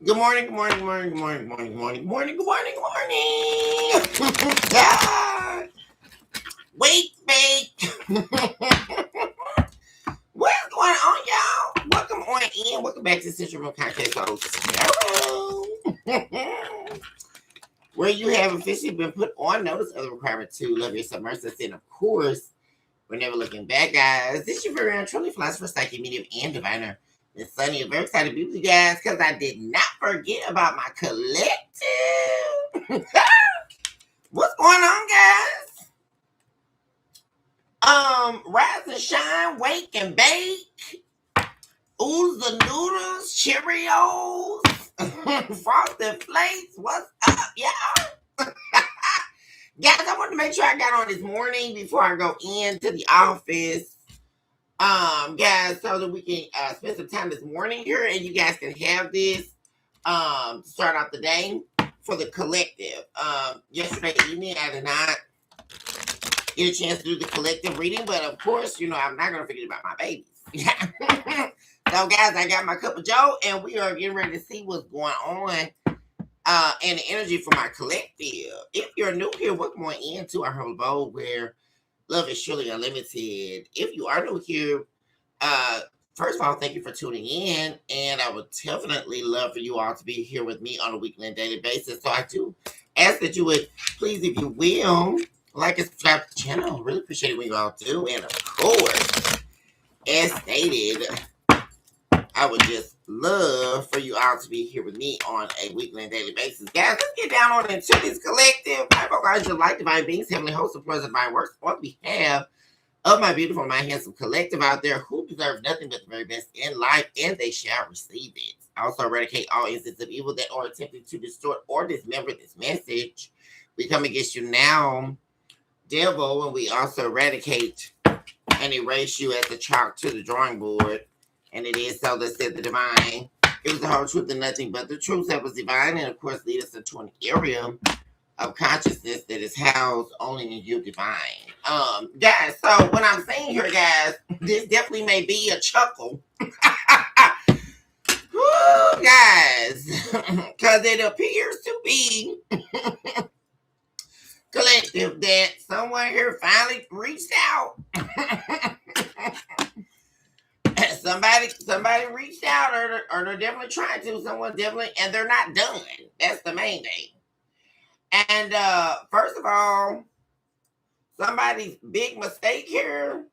Good morning, good morning, good morning, good morning, good morning, good morning, good morning, good morning, good morning. Yeah. Wait, wait. What's going on, y'all? Welcome on in. Welcome back to Central Room Contest Hello. Where you have officially been put on notice of the requirement to love yourself, mercy, and of course, we're never looking back, guys. This is your very own truly philosopher, psychic, medium, and diviner. It's Sunny. I'm very excited to be with you guys because I did not forget about my collective. What's going on, guys? Rise and shine, wake and bake. Ooze the noodles, Cheerios, frosted flakes. What's up, y'all? Guys, I wanted to make sure I got on this morning before I go into the office. Guys, so that we can spend some time this morning here and you guys can have this to start out the day for the collective. Yesterday evening I did not get a chance to do the collective reading, but of course, you know, I'm not gonna forget about my babies. So guys, I got my cup of joe and we are getting ready to see what's going on and the energy for my collective. If you're new here, welcome on into our humble abode where love is surely unlimited. If you are new here, first of all, thank you for tuning in. And I would definitely love for you all to be here with me on a weekly and daily basis. So I do ask that you would, please, if you will, like and subscribe to the channel. Really appreciate it when you all do. And of course, as stated, I would just love for you all to be here with me on a weekly and daily basis. Guys, let's get down on into this collective. I hope guys, your light, divine beings, heavenly hosts, and present divine works on behalf of my beautiful, my handsome collective out there who deserve nothing but the very best in life, and they shall receive it. I also eradicate all instances of evil that are attempting to distort or dismember this message. We come against you now, devil, and we also eradicate and erase you as a chalk to the drawing board. And it is so that said the divine. It was the whole truth and nothing but the truth that was divine, and of course lead us into an area of consciousness that is housed only in you, divine. Guys, so what I'm saying here, guys, this definitely may be a chuckle. Woo, guys, because it appears to be collective that someone here finally reached out. Somebody reached out, or they're definitely trying to. Someone definitely, and they're not done. That's the main thing. And first of all, somebody's big mistake here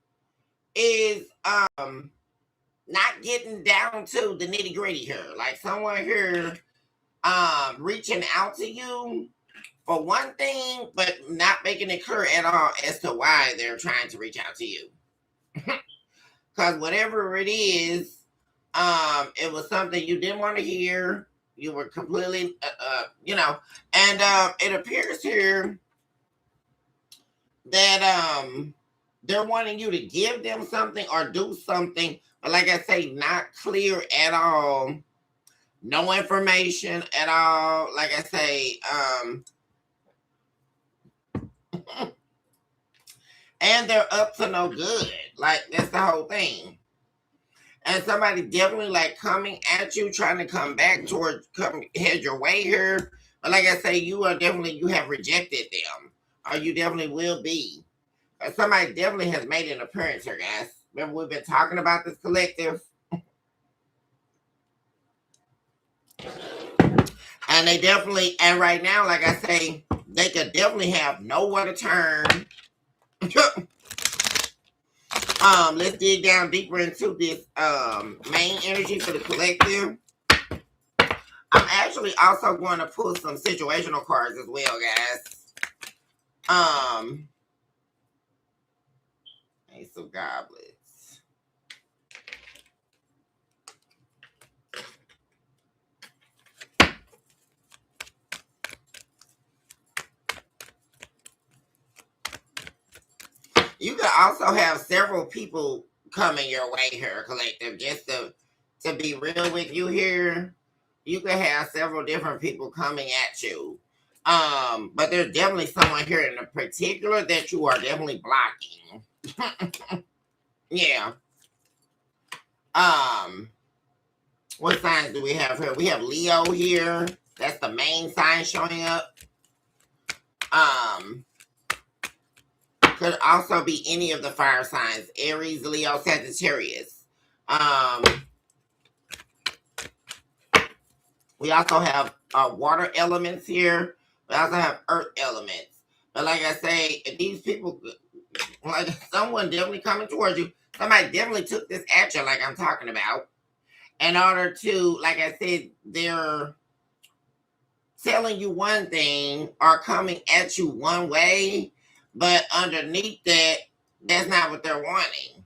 is not getting down to the nitty gritty here. Like someone here reaching out to you for one thing, but not making it clear at all as to why they're trying to reach out to you. Because whatever it is, it was something you didn't want to hear. You were completely, you know, and it appears here that they're wanting you to give them something or do something, but like I say, not clear at all. No information at all. Like I say, and they're up to no good. Like that's the whole thing. And somebody definitely like coming at you, trying to come back towards, head your way here. But like I say, you have rejected them, or you definitely will be. Somebody definitely has made an appearance here, guys. Remember, we've been talking about this collective. And they definitely, and right now, like I say, they could definitely have nowhere to turn. Let's dig down deeper into this main energy for the collective. I'm actually also going to pull some situational cards as well, guys. Ace of Goblets. You could also have several people coming your way here, collective. Just to be real with you here, you could have several different people coming at you. But there's definitely someone here in particular that you are definitely blocking. Yeah. What signs do we have here? We have Leo here. That's the main sign showing up. Could also be any of the fire signs. Aries, Leo, Sagittarius. We also have water elements here. We also have earth elements. But like I say, these people, like someone definitely coming towards you. Somebody definitely took this action like I'm talking about. In order to, like I said, they're telling you one thing or coming at you one way, but underneath that, that's not what they're wanting.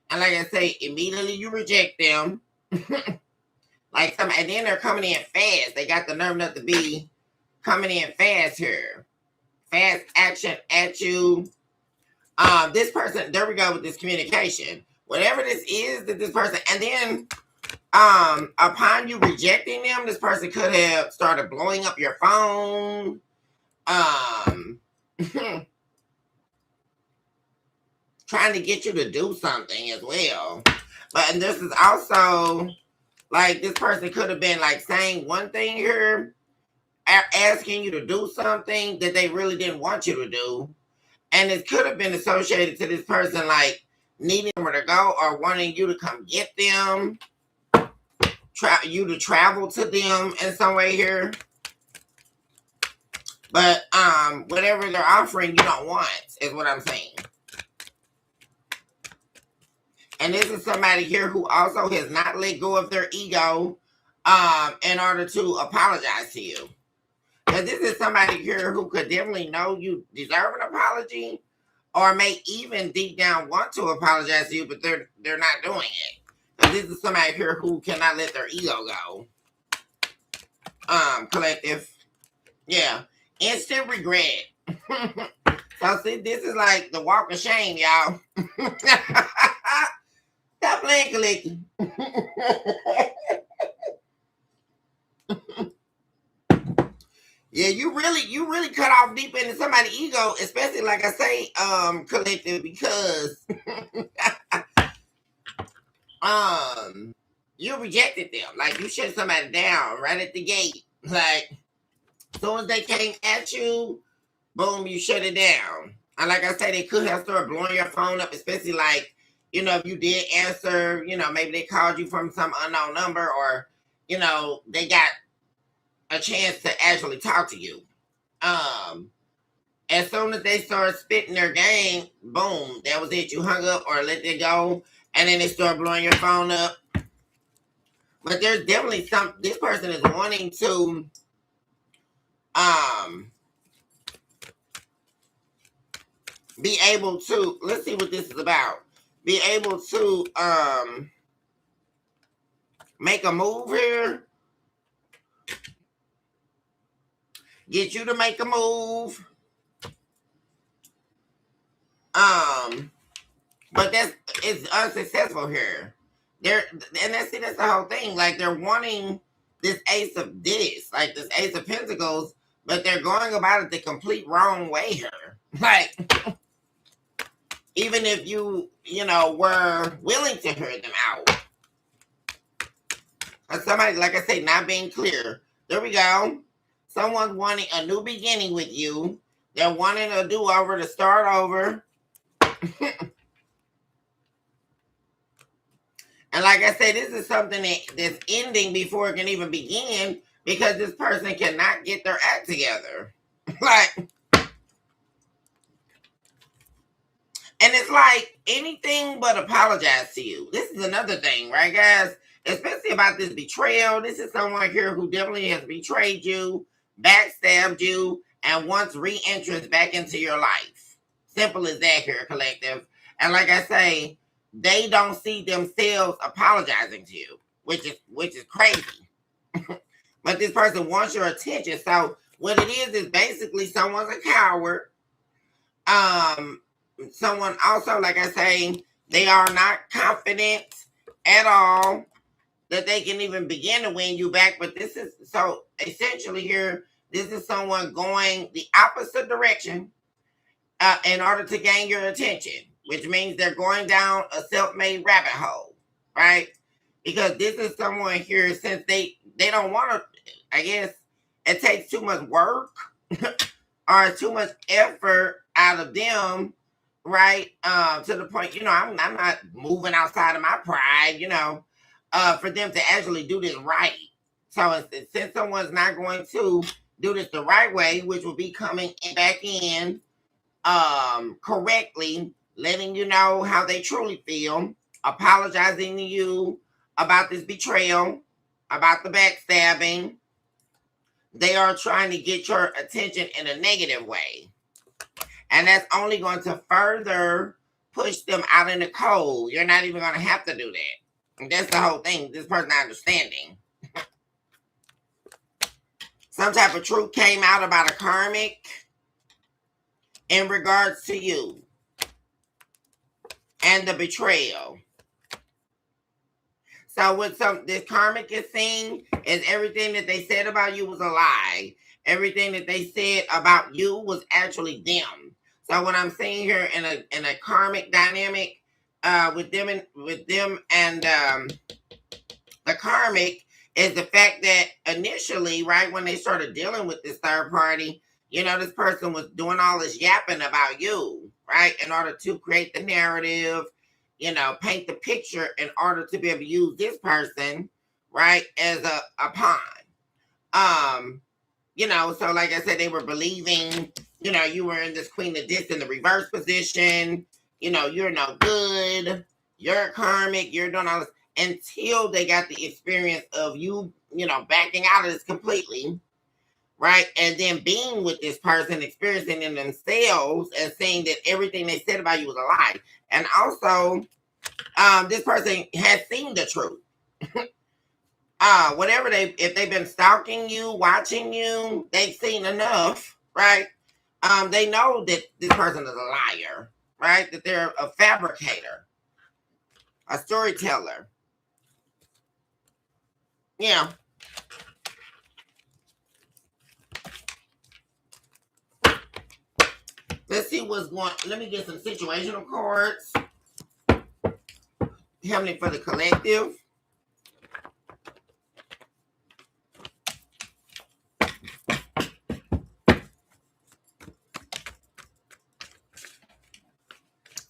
And like I say, immediately you reject them. Like some, and then they're coming in fast. They got the nerve enough to be coming in fast here. Fast action at you. This person, there we go with this communication. Whatever this is that this person, and then upon you rejecting them, this person could have started blowing up your phone. Trying to get you to do something as well. But and this is also like this person could have been like saying one thing here, asking you to do something that they really didn't want you to do. And it could have been associated to this person like needing where to go or wanting you to come get them. You to travel to them in some way here. But whatever they're offering you don't want is what I'm saying. And this is somebody here who also has not let go of their ego in order to apologize to you. Because this is somebody here who could definitely know you deserve an apology or may even deep down want to apologize to you, but they're not doing it. Because this is somebody here who cannot let their ego go. Collective. Yeah. Instant regret. So see, this is like the walk of shame, y'all. Stop playing collective. Yeah, you really cut off deep into somebody's ego, especially like I say, collective, because you rejected them. Like you shut somebody down right at the gate. Like as soon as they came at you, boom, you shut it down. And like I say, they could have started blowing your phone up, especially like, you know, if you did answer, you know, maybe they called you from some unknown number or, you know, they got a chance to actually talk to you. As soon as they started spitting their game, boom, that was it. You hung up or let it go, and then they start blowing your phone up. But there's definitely this person is wanting to be able to, let's see what this is about. Be able to make a move here. Get you to make a move. But it's unsuccessful here. That's the whole thing. Like they're wanting this ace of this, like this ace of pentacles, but they're going about it the complete wrong way here. Like even if you know, were willing to hear them out. Or somebody, like I say, not being clear. There we go. Someone's wanting a new beginning with you. They're wanting a do-over, to start over. And like I said, this is something that's ending before it can even begin because this person cannot get their act together. Like, and it's like anything but apologize to you. This is another thing, right, guys? Especially about this betrayal. This is someone here who definitely has betrayed you, backstabbed you, and wants re-entrance back into your life. Simple as that here, collective. And like I say, they don't see themselves apologizing to you, which is crazy. But this person wants your attention. So what it is basically someone's a coward. Someone also, like I say, they are not confident at all that they can even begin to win you back. But this is, so essentially here, this is someone going the opposite direction in order to gain your attention, which means they're going down a self-made rabbit hole, right? Because this is someone here, since they don't want to, I guess it takes too much work or too much effort out of them, right? To the point, I'm not moving outside of my pride, for them to actually do this right. So since someone's not going to do this the right way, which will be coming back in correctly, letting you know how they truly feel, apologizing to you about this betrayal, about the backstabbing. They are trying to get your attention in a negative way. And that's only going to further push them out in the cold. You're not even going to have to do that. And that's the whole thing. This person not understanding. Some type of truth came out about a karmic in regards to you and the betrayal. So what this karmic is saying is everything that they said about you was a lie. Everything that they said about you was actually them. So what I'm saying here in a karmic dynamic with them and the karmic is the fact that initially, right, when they started dealing with this third party, this person was doing all this yapping about you, right, in order to create the narrative, paint the picture in order to be able to use this person, right, as a pawn. So like I said, they were believing, you were in this Queen of Discs in the reverse position, you're no good, you're karmic, you're doing all this, until they got the experience of you, backing out of this completely, right? And then being with this person, experiencing in themselves and saying that everything they said about you was a lie. And also, this person has seen the truth. If they've been stalking you, watching you, they've seen enough, right? They know that this person is a liar, right? That they're a fabricator, a storyteller. Yeah. Let's see what's going. Let me get some situational cards. Happening for the collective.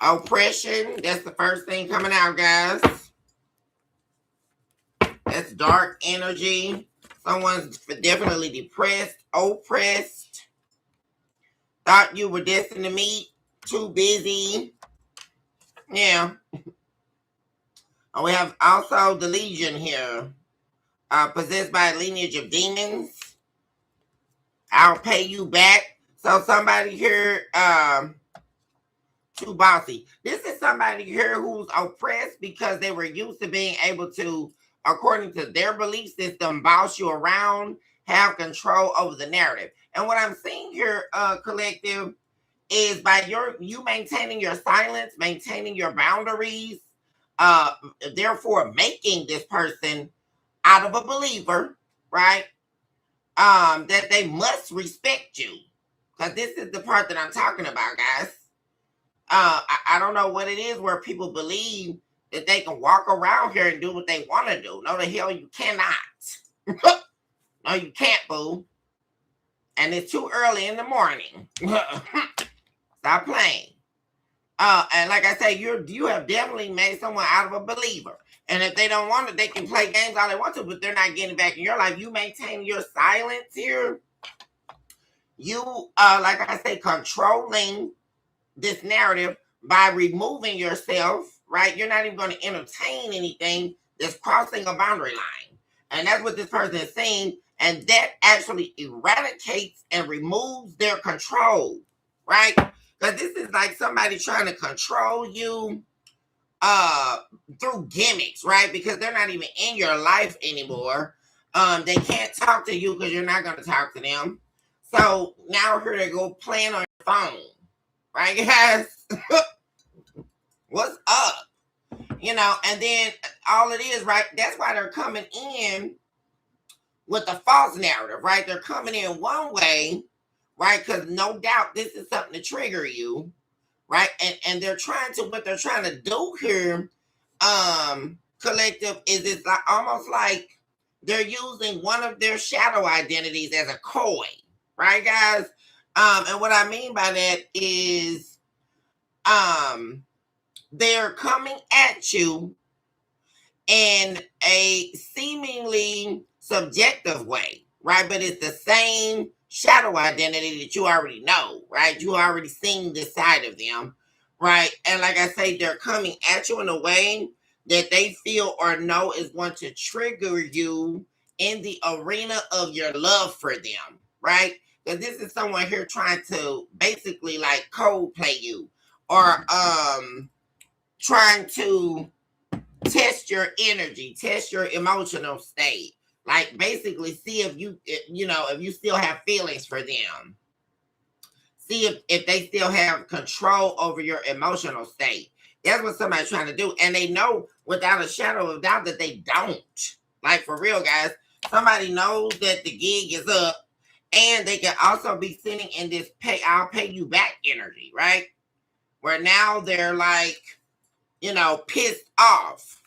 Oppression. That's the first thing coming out, guys. That's dark energy. Someone's definitely depressed, oppressed. Thought you were destined to meet. Too busy. Yeah. We have also the Legion here. Possessed by a lineage of demons. I'll pay you back. So somebody here, too bossy. This is somebody here who's oppressed because they were used to being able to, according to their belief system, boss you around, have control over the narrative. And what I'm seeing here, collective, is by you maintaining your silence, maintaining your boundaries, therefore making this person out of a believer, right? That they must respect you. Because this is the part that I'm talking about, guys. I don't know what it is where people believe that they can walk around here and do what they want to do. No, the hell you cannot. No, you can't, boo. And it's too early in the morning. Stop playing. And like I say, you have definitely made someone out of a believer. And if they don't want it, they can play games all they want to, but they're not getting back in your life. You maintain your silence here. You, like I say, controlling this narrative by removing yourself, right? You're not even going to entertain anything that's crossing a boundary line. And that's what this person is saying. And that actually eradicates and removes their control, right? Because this is like somebody trying to control you through gimmicks, right? Because they're not even in your life anymore. They can't talk to you because you're not going to talk to them. So now here they go playing on your phone. Right, guys? What's up? And then all it is, right? That's why they're coming in with the false narrative, right? They're coming in one way, right? Because no doubt this is something to trigger you, right? And they're trying to, what they're trying to do here, collective, is it's like almost like they're using one of their shadow identities as a coin, right, guys? And what I mean by that is they're coming at you in a seemingly subjective way, right? But it's the same shadow identity that you already know, right? You already seen this side of them, right? And like I say, they're coming at you in a way that they feel or know is going to trigger you in the arena of your love for them, right? Because this is someone here trying to basically like cold play you, or trying to test your energy, test your emotional state, like basically see if you if you still have feelings for them, see if they still have control over your emotional state. That's what somebody's trying to do, and they know without a shadow of doubt that they don't. Like, for real, guys, somebody knows that the gig is up, and they can also be sitting in this I'll pay you back energy, right? Where now they're like, pissed off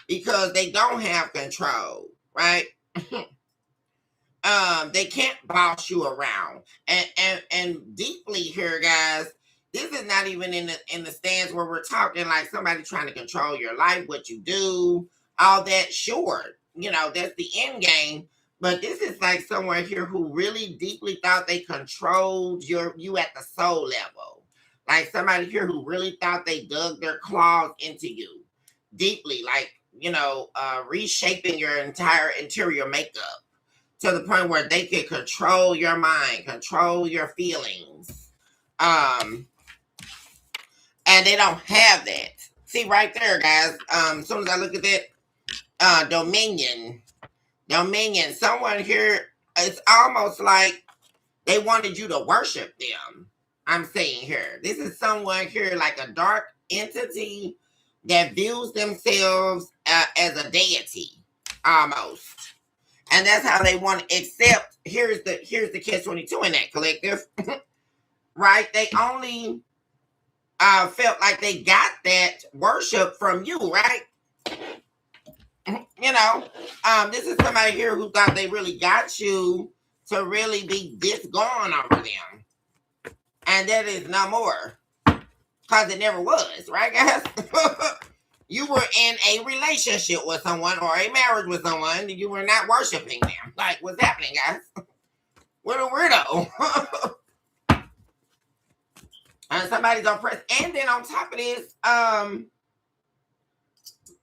because they don't have control, right? They can't boss you around. And deeply here, guys, this is not even in the stance where we're talking like somebody trying to control your life, what you do, all that. Sure, that's the end game. But this is like someone here who really deeply thought they controlled you at the soul level. Like somebody here who really thought they dug their claws into you deeply, like, reshaping your entire interior makeup to the point where they can control your mind, control your feelings. And they don't have that. See right there, guys. As soon as I look at that, dominion, someone here, it's almost like they wanted you to worship them. I'm saying here, this is someone here like a dark entity that views themselves as a deity, almost. And that's how they want to accept. Here's the catch-22 in that collective, right? They only felt like they got that worship from you, right? This is somebody here who thought they really got you to really be this gone over them. And that is no more. Because it never was, right, guys? You were in a relationship with someone or a marriage with someone. You were not worshiping them. Like, what's happening, guys? What a weirdo. And somebody's oppressed. And then on top of this,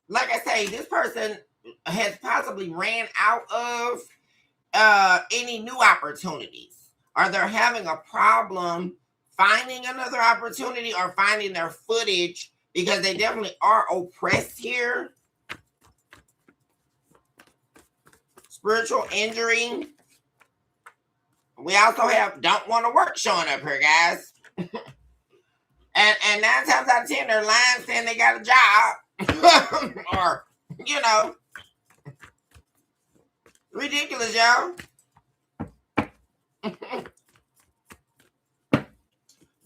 like I say, this person has possibly ran out of any new opportunities. Or they're having a problem finding another opportunity or finding their footage, because they definitely are oppressed here. Spiritual injury. We also have don't want to work showing up here, guys. and 9 times out of 10, they're lying saying they got a job. Or, ridiculous, y'all.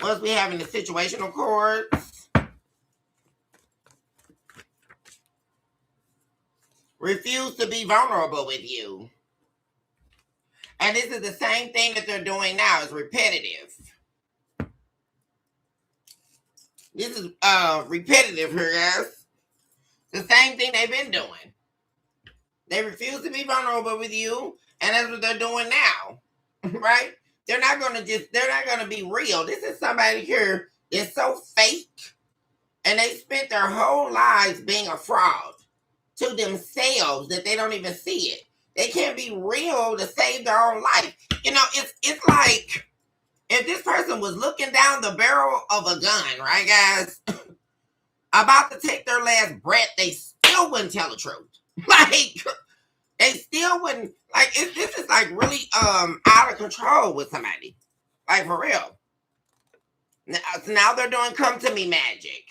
Once we having the situational chords. Refuse to be vulnerable with you. And this is the same thing that they're doing now. It's repetitive. This is repetitive here, guys. The same thing they've been doing. They refuse to be vulnerable with you, and that's what they're doing now. Right? They're not gonna be real. This is somebody here that's so fake, and they spent their whole lives being a fraud to themselves that they don't even see it. They can't be real to save their own life. It's like if this person was looking down the barrel of a gun, right, guys, about to take their last breath, they still wouldn't tell the truth. Like, they still wouldn't. Like, this is like really out of control with somebody. Like, for real. Now they're doing come to me magic.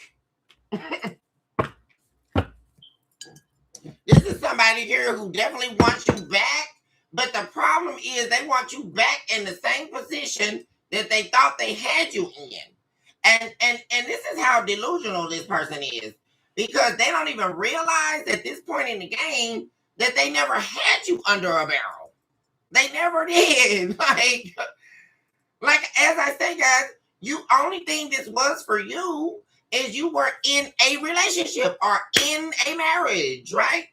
This is somebody here who definitely wants you back, but the problem is they want you back in the same position that they thought they had you in. And this is how delusional this person is. because they don't even realize at this point in the game that they never had you under a barrel. They never did. Like as I say, guys, you only thing this was for you is you were in a relationship or in a marriage, right?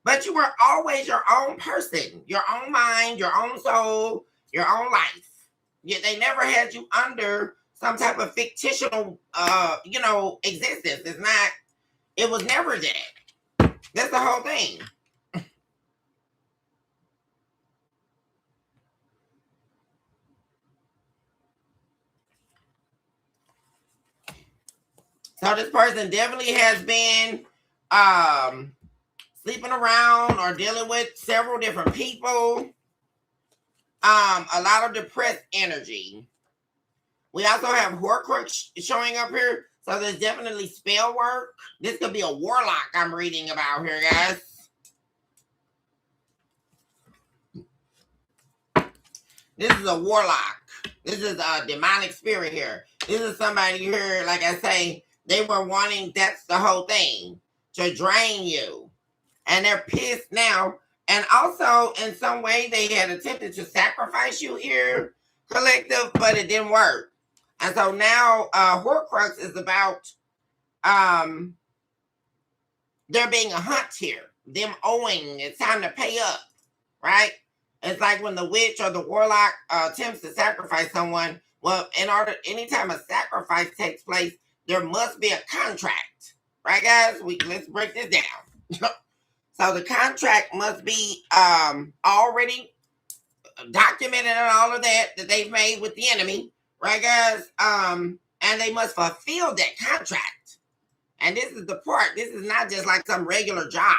But you were always your own person, your own mind, your own soul, your own life. Yet they never had you under some type of fictional, existence. It's not. It was never that. That's the whole thing. So this person definitely has been sleeping around or dealing with several different people. A lot of depressed energy. We also have Horcrux showing up here. So there's definitely spell work. This could be a warlock I'm reading about here, guys. This is a warlock. This is a demonic spirit here. This is somebody here, like I say, they were wanting, that's the whole thing, to drain you. And they're pissed now. And also, in some way, they had attempted to sacrifice you here, collective, but it didn't work. And so now, Horcrux is about there being a hunt here. Them owing, it's time to pay up, right? It's like when the witch or the warlock attempts to sacrifice someone. Well, anytime a sacrifice takes place, there must be a contract, right, guys? Let's break this down. So the contract must be already documented and all of that they've made with the enemy, right, guys? And they must fulfill that contract. And this is the part. This is not just like some regular job.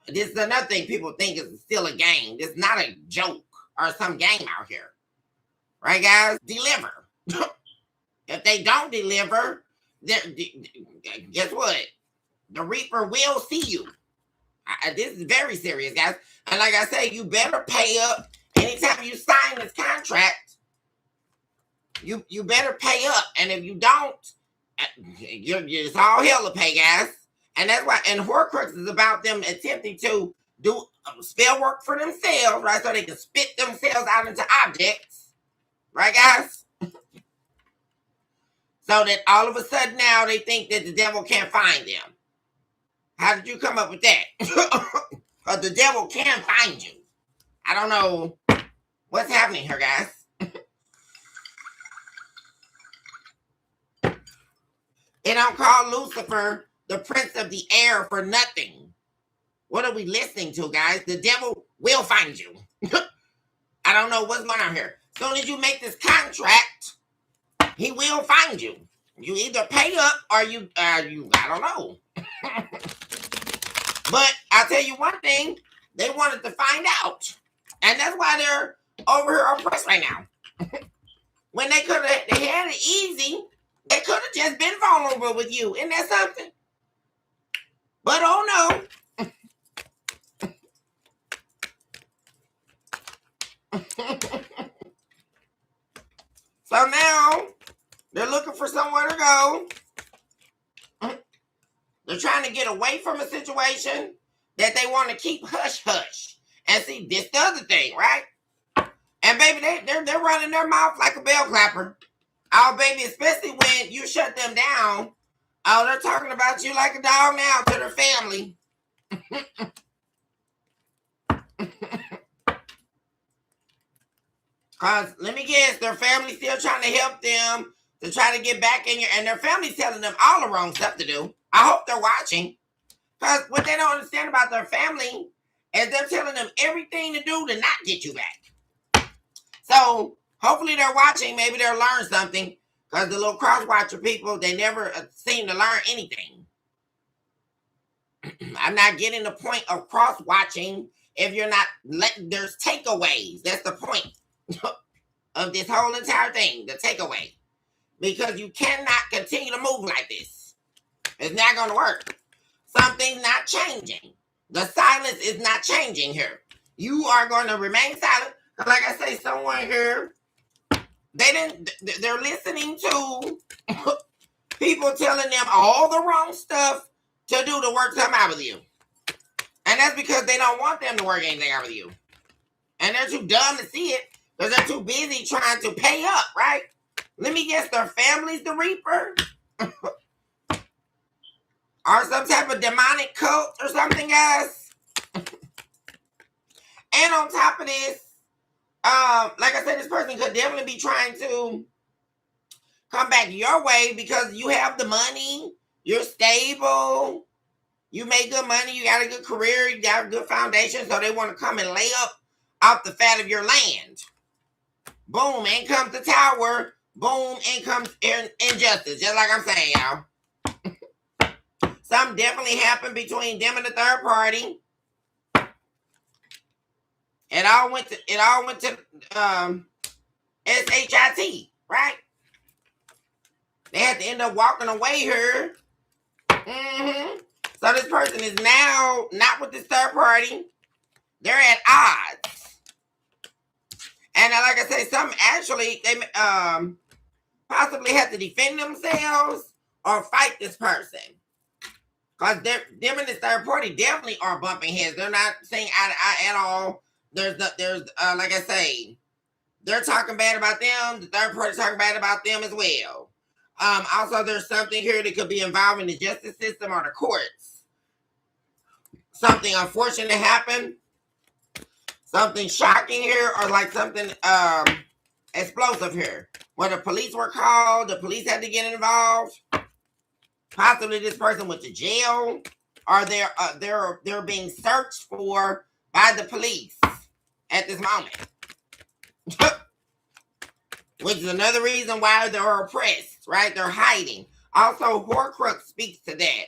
This is another thing people think is still a game. This is not a joke or some game out here. Right, guys? Deliver. If they don't deliver, guess what? The Reaper will see you. This is very serious, guys. And like I say, you better pay up. Anytime you sign this contract, you better pay up. And if you don't, it's all hell to pay, guys. And that's why, and Horcrux is about them attempting to do spell work for themselves, right? So they can spit themselves out into objects, right, guys? So that all of a sudden now they think that the devil can't find them. How did you come up with that? Because the devil can find you. I don't know what's happening here, guys. They don't call Lucifer the prince of the air for nothing. What are we listening to, guys? The devil will find you. I don't know what's going on here. As soon as you make this contract, he will find you. You either pay up or you I don't know. But I'll tell you one thing, they wanted to find out. And that's why they're over here oppressed right now. When they had it easy, they could have just been vulnerable with you. Isn't that something? But oh no. So now they're looking for somewhere to go. They're trying to get away from a situation that they want to keep hush hush. And see, this the other thing, right? And baby, they're running their mouth like a bell clapper. Oh, baby, especially when you shut them down. Oh, they're talking about you like a dog now to their family. Because let me guess, their family's still trying to help them to try to get back in your, and their family's telling them all the wrong stuff to do. I hope they're watching. Because what they don't understand about their family is they're telling them everything to do to not get you back. So hopefully they're watching. Maybe they'll learn something. Because the little cross-watcher people, they never seem to learn anything. I'm not getting the point of cross-watching if you're not letting, there's takeaways. That's the point of this whole entire thing, the takeaway. Because you cannot continue to move like this. It's not going to work. Something's not changing. The silence is not changing here. You are going to remain silent. Like I say, someone here, they're listening to People telling them all the wrong stuff to do the work come out with you. And that's because they don't want them to work anything out with you. And they're too dumb to see it because they're too busy trying to pay up, right? Let me guess, their family's the Reaper? Or some type of demonic cult or something, guys? And on top of this, like I said, this person could definitely be trying to come back your way because you have the money, you're stable, you make good money, you got a good career, you got a good foundation, so they want to come and lay up off the fat of your land. Boom, in comes the tower. Boom, in comes injustice. Just like I'm saying, y'all. Something definitely happened between them and the third party. It all went to SHIT, right? They had to end up walking away here. So this person is now not with this third party. They're at odds. And like I say, some actually, they possibly have to defend themselves or fight this person. Because them and this third party definitely are bumping heads. They're not saying eye to eye at all. There's like I say, they're talking bad about them. The third party's talking bad about them as well. Also, there's something here that could be involving the justice system or the courts. Something unfortunate happened. Something shocking here, or like something explosive here. Where the police were called, the police had to get involved. Possibly this person went to jail, or they're being searched for by the police at this moment. Which is another reason why they're oppressed, right? They're hiding. Also, Horcrux speaks to that.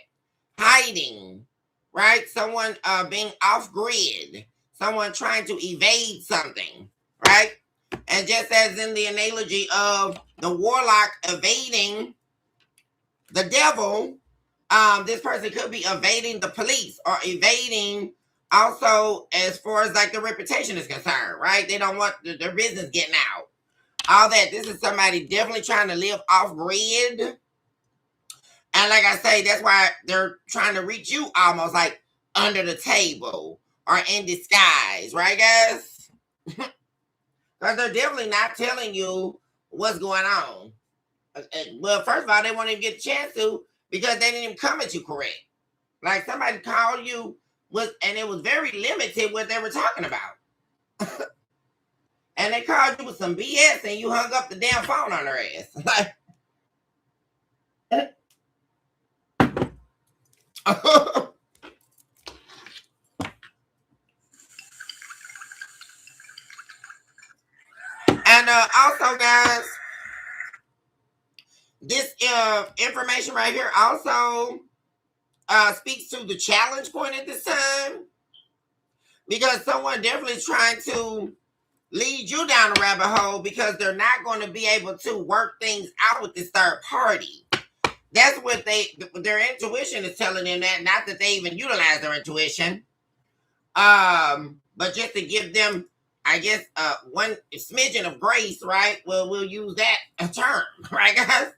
Hiding, right? Someone being off-grid. Someone trying to evade something, right? And just as in the analogy of the warlock evading the devil, this person could be evading the police or evading also as far as like the reputation is concerned, right? They don't want their business getting out. All that. This is somebody definitely trying to live off grid. And like I say, that's why they're trying to reach you almost like under the table or in disguise, right, guys? Because they're definitely not telling you what's going on. Well, first of all, they won't even get a chance to because they didn't even come at you correct. Like somebody called you and it was very limited what they were talking about. And they called you with some BS and you hung up the damn phone on their ass. Like, and also, guys, this information right here also speaks to the challenge point at this time. Because someone definitely is trying to lead you down a rabbit hole because they're not going to be able to work things out with this third party. That's what their intuition is telling them that. Not that they even utilize their intuition. But just to give them, I guess, one smidgen of grace, right? Well, we'll use that term, right, guys?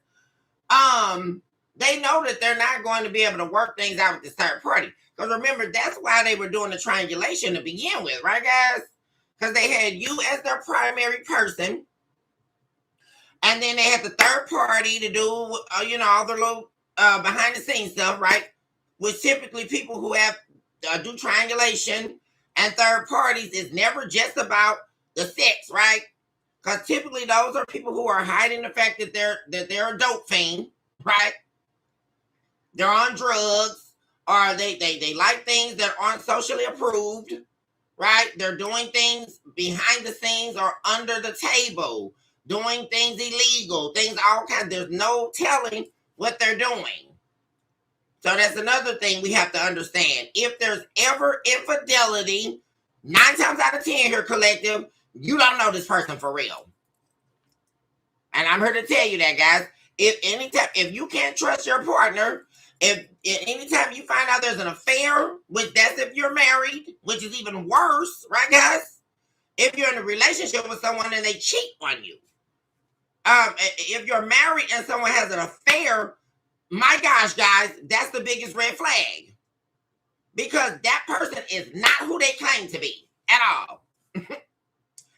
They know that they're not going to be able to work things out with this third party. Because remember, that's why they were doing the triangulation to begin with, right, guys? Because they had you as their primary person. And then they had the third party to do, all the little behind the scenes stuff, right? Which typically people who have do triangulation and third parties is never just about the sex, right? Because typically those are people who are hiding the fact that they're a dope fiend, right? They're on drugs, or they like things that aren't socially approved, right? They're doing things behind the scenes or under the table, doing things illegal, things all kinds. There's no telling what they're doing. So that's another thing we have to understand. If there's ever infidelity, 9 times out of 10 here, collective, you don't know this person for real. And I'm here to tell you that, guys. If you can't trust your partner, if anytime you find out there's an affair, which that's if you're married, which is even worse, right, guys? If you're in a relationship with someone and they cheat on you. If you're married and someone has an affair, My gosh, guys, that's the biggest red flag. Because that person is not who they claim to be at all.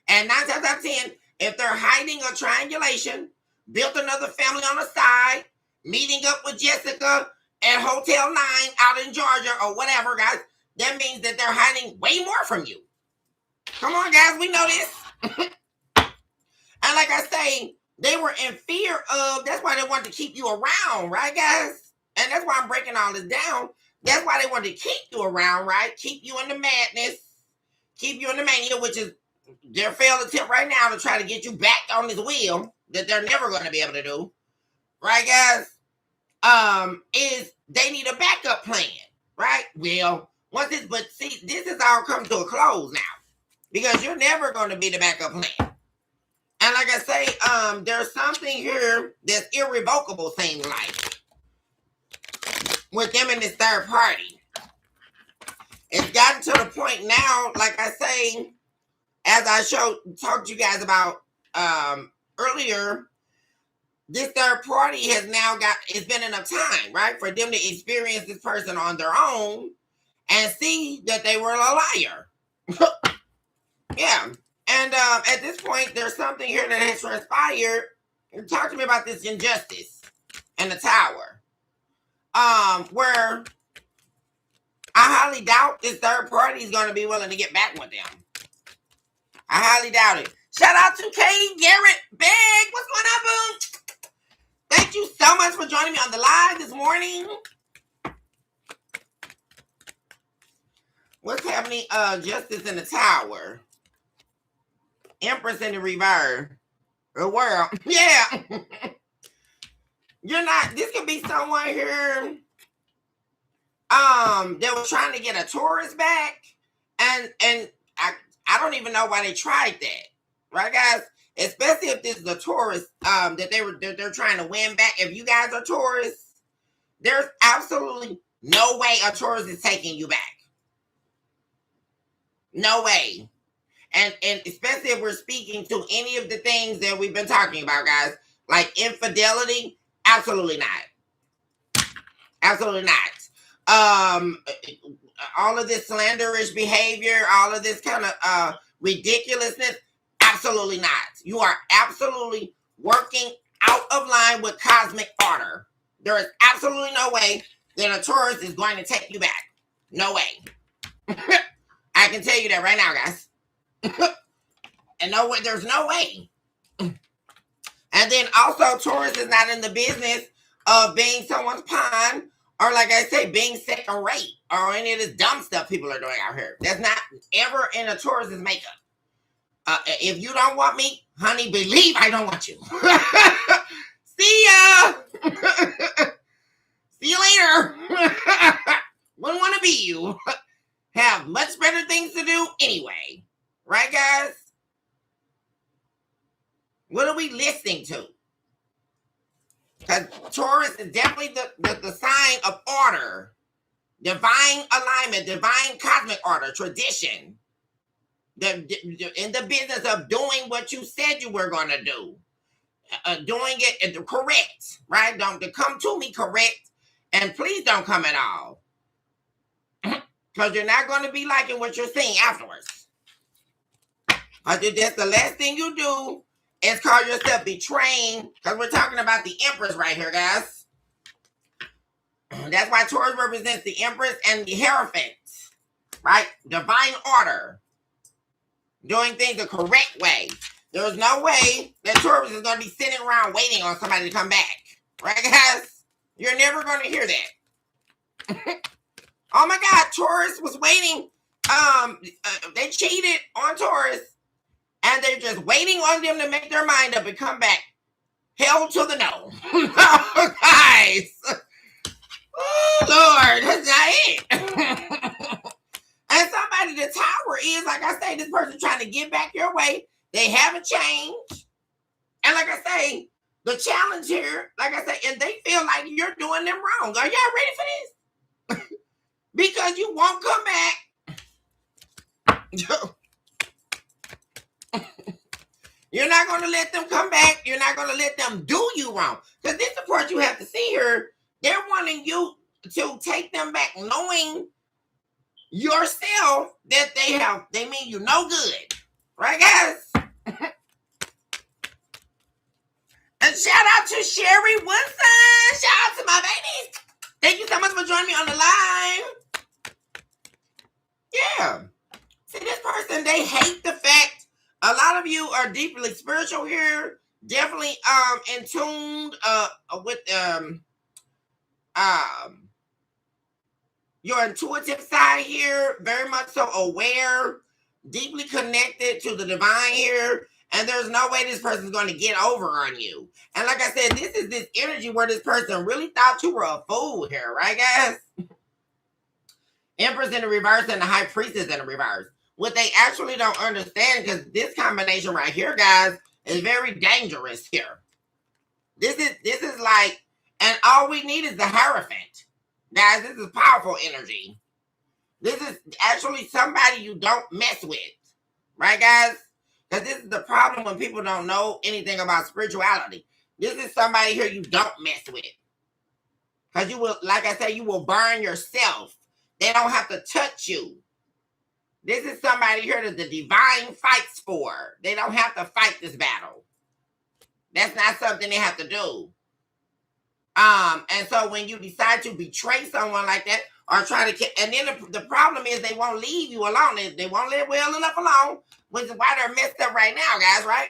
And 9 times out of 10, if they're hiding a triangulation, built another family on the side, meeting up with Jessica at Hotel 9 out in Georgia or whatever, guys, that means that they're hiding way more from you. Come on, guys, we know this. And like I say, they were in fear of, that's why they wanted to keep you around, right, guys? And that's why I'm breaking all this down. That's why they wanted to keep you around, right? Keep you in the madness, keep you in the mania, which is their failed attempt right now to try to get you back on this wheel that they're never going to be able to do, right, guys? Is they need a backup plan, right? Well, once this, but see, this is all come to a close now because you're never going to be the backup plan. And like I say, there's something here that's irrevocable, seems like, with them in this third party. It's gotten to the point now, like I say, as I talked to you guys about earlier, this third party has now it's been enough time, right, for them to experience this person on their own and see that they were a liar. Yeah. And at this point, there's something here that has transpired. Talk to me about this injustice in the tower. Where I highly doubt this third party is going to be willing to get back with them. I highly doubt it. Shout out to Katie Garrett Big. What's going on, boom? Thank you so much for joining me on the live this morning. What's happening? Justice in the tower. Empress in the reverse. The world. Yeah. You're not, this could be someone here that was trying to get a Taurus back. And I don't even know why they tried that. Right, guys? Especially if this is a Taurus that they're trying to win back. If you guys are Taurus, there's absolutely no way a Taurus is taking you back. No way. And especially if we're speaking to any of the things that we've been talking about, guys, like infidelity, absolutely not. Absolutely not. All of this slanderous behavior, all of this kind of ridiculousness, absolutely not. You are absolutely working out of line with cosmic order. There is absolutely no way that a Taurus is going to take you back. No way. I can tell you that right now, guys. And no way, there's no way. And then also, Taurus is not in the business of being someone's pawn, or like I say, being second rate, or any of this dumb stuff people are doing out here. That's not ever in a Taurus's makeup. If you don't want me, honey, believe I don't want you. See ya. See you later. Wouldn't want to be you. Have much better things to do anyway. Right, guys? What are we listening to? Because Taurus is definitely the sign of order. Divine alignment, divine cosmic order, tradition. In the business of doing what you said you were going to do. Doing it correct, right? Don't come to me correct. And please don't come at all. Because you're not going to be liking what you're seeing afterwards. That's the last thing you do is call yourself betraying. Because we're talking about the Empress right here, guys. That's why Taurus represents the Empress and the Hierophant. Right? Divine order. Doing things the correct way. There's no way that Taurus is going to be sitting around waiting on somebody to come back. Right, guys? You're never going to hear that. Oh my God, Taurus was waiting. They cheated on Taurus. And they're just waiting on them to make their mind up and come back. Hell to the no. Guys. Oh, Lord. That's not it. And somebody, the tower is, like I say, this person trying to get back your way. They haven't changed. And like I say, the challenge here, like I say, and they feel like you're doing them wrong. Are y'all ready for this? Because you won't come back. You're not going to let them come back. You're not going to let them do you wrong. Because this is the part you have to see here. They're wanting you to take them back, knowing yourself that they mean you no good. Right, guys? And shout out to Sherry Woodson. Shout out to my babies. Thank you so much for joining me on the live. Yeah. See, this person, they hate the fact a lot of you are deeply spiritual here. Definitely in tune with your intuitive side here. Very much so aware, deeply connected to the divine here. And there's no way this person's going to get over on you. And like I said, this is this energy where this person really thought you were a fool here, right, guys? Empress in the reverse and the High Priestess in the reverse. What they actually don't understand, because this combination right here, guys, is very dangerous here. This is like, and all we need is the Hierophant. Guys, this is powerful energy. This is actually somebody you don't mess with. Right, guys? Because this is the problem when people don't know anything about spirituality. This is somebody here you don't mess with. Because you will, like I said, you will burn yourself. They don't have to touch you. This is somebody here that the divine fights for. They don't have to fight this battle. That's not something they have to do. And so when you decide to betray someone like that, or try to, and then the problem is they won't leave you alone. They won't live well enough alone, which is why they're messed up right now, guys, right?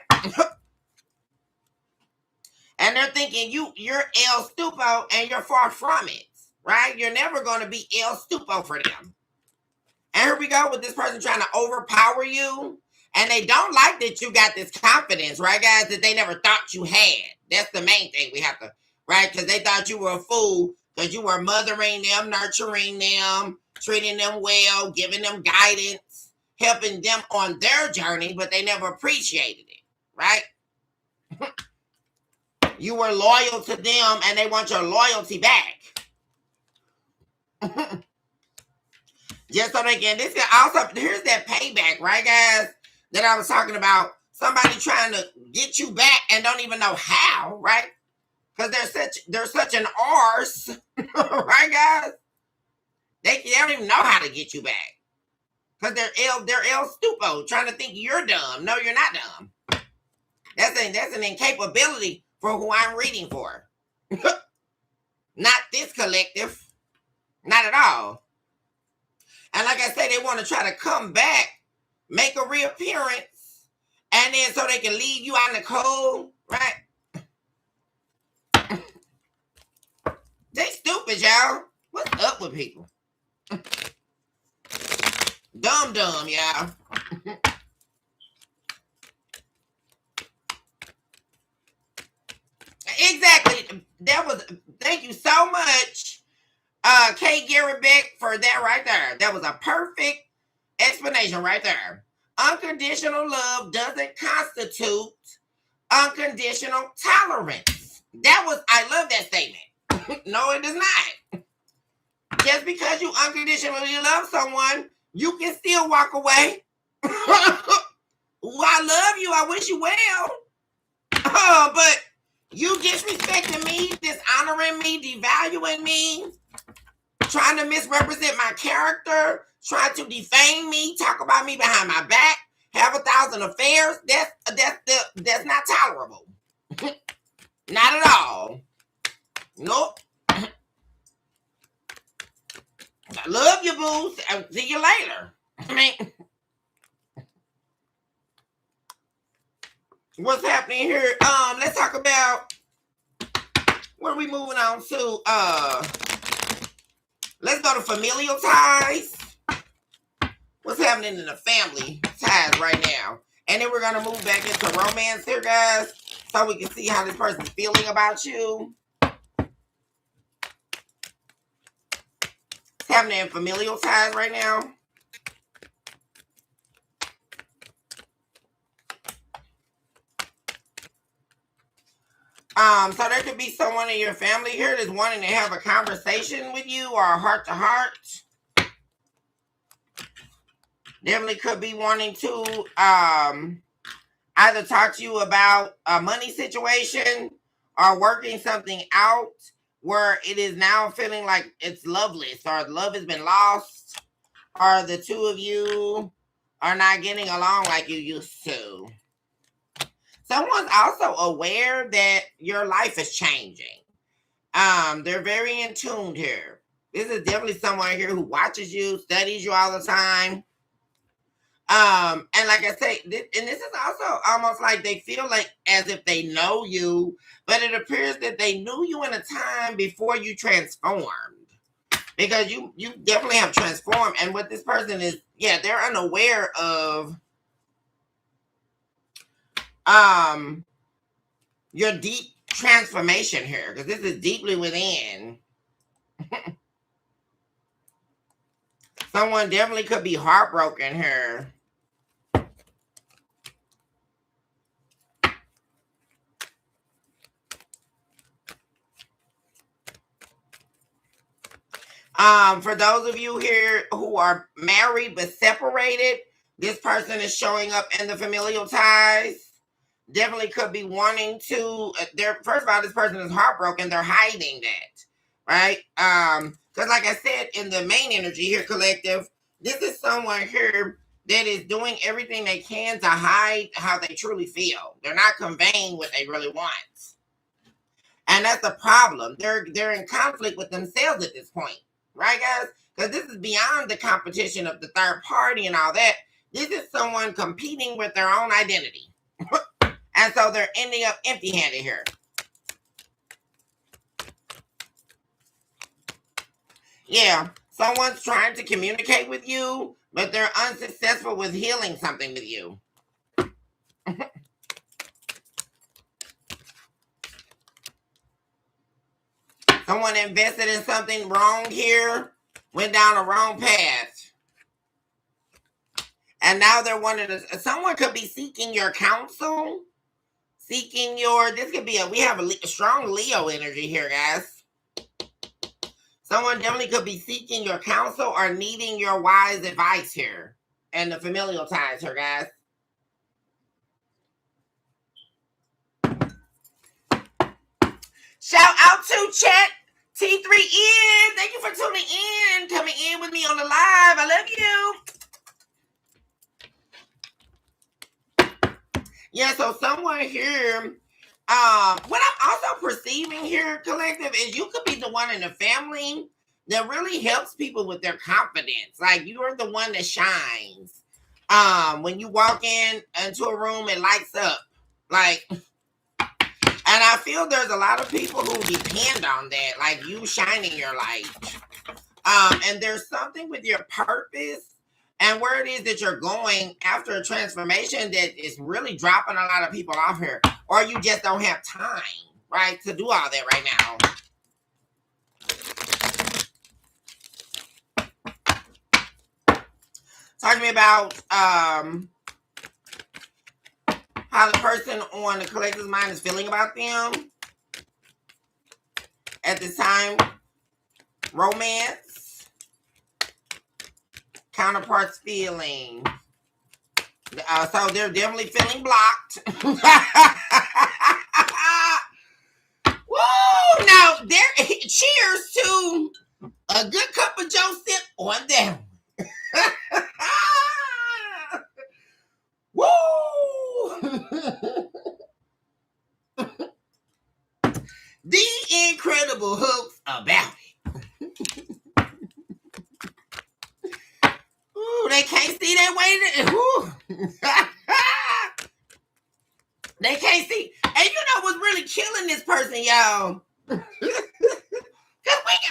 And they're thinking you're El Stupo and you're far from it, right? You're never going to be El Stupo for them. And here we go with this person trying to overpower you. And they don't like that you got this confidence, right, guys, that they never thought you had. That's the main thing we have to, right? Because they thought you were a fool because you were mothering them, nurturing them, treating them well, giving them guidance, helping them on their journey, but they never appreciated it, right? You were loyal to them and they want your loyalty back. Just so they can, this is also, here's that payback, right, guys, that I was talking about. Somebody trying to get you back and don't even know how, right? Because they're such an arse, right, guys? They don't even know how to get you back. Because they're El Stupo, trying to think you're dumb. No, you're not dumb. That's an incapability for who I'm reading for. Not this collective. Not at all. And like I said, they want to try to come back, make a reappearance, and then so they can leave you out in the cold, right? They stupid, y'all. What's up with people? Dumb, y'all. Exactly. Thank you so much, Kay Gary Beck, for that right there. That was a perfect explanation right there. Unconditional love doesn't constitute unconditional tolerance. I love that statement. No, it does not. Just because you unconditionally love someone, you can still walk away. Well, I love you. I wish you well. But you disrespecting me, dishonoring me, devaluing me, trying to misrepresent my character, trying to defame me, talk about me behind my back, have 1,000 affairs. That's not tolerable. Not at all. Nope. I love you, boo. I'll see you later. I mean, what's happening here? Let's talk about, what are we moving on to? Let's go to familial ties. What's happening in the family ties right now? And then we're going to move back into romance here, guys, so we can see how this person's feeling about you. What's happening in familial ties right now? So there could be someone in your family here that's wanting to have a conversation with you, or a heart-to-heart. Definitely could be wanting to either talk to you about a money situation or working something out where it is now feeling like it's loveless, or love has been lost, or the two of you are not getting along like you used to. Someone's also aware that your life is changing. They're very in tune here. This is definitely someone here who watches you, studies you all the time. And like I say, and this is also almost like they feel like as if they know you, but it appears that they knew you in a time before you transformed. Because you definitely have transformed. And what this person is, yeah, they're unaware of your deep transformation here, because this is deeply within. Someone definitely could be heartbroken here. For those of you here who are married but separated, this person is showing up in the familial ties. Definitely could be wanting to. First of all, this person is heartbroken. They're hiding that, right? Because like I said, in the main energy here, collective, this is someone here that is doing everything they can to hide how they truly feel. They're not conveying what they really want. And that's the problem. They're in conflict with themselves at this point. Right, guys? Because this is beyond the competition of the third party and all that. This is someone competing with their own identity. And so they're ending up empty-handed here. Yeah, someone's trying to communicate with you, but they're unsuccessful with healing something with you. Someone invested in something wrong here, went down a wrong path. And now they're wanting to, someone could be seeking your counsel, seeking your, this could be we have a strong Leo energy here, guys. Someone definitely could be seeking your counsel or needing your wise advice here. And the familial ties here, guys. Shout out to Chat T3N. Thank you for tuning in, coming in with me on the live. I love you. Yeah, so someone here, what I'm also perceiving here, collective, is you could be the one in the family that really helps people with their confidence. Like, you are the one that shines. When you walk into a room, it lights up. Like, and I feel there's a lot of people who depend on that, like you shining your light. And there's something with your purpose and where it is that you're going after a transformation that is really dropping a lot of people off here. Or you just don't have time, right, to do all that right now. Talk to me about how the person on the collective's mind is feeling about them at this time. Romance, counterparts feeling. So they're definitely feeling blocked. Woo! Now, cheers to a good cup of Joe Sip on them. Woo! The incredible hooks about it. Ooh, they can't see their way to. They can't see. And you know what's really killing this person, y'all? Because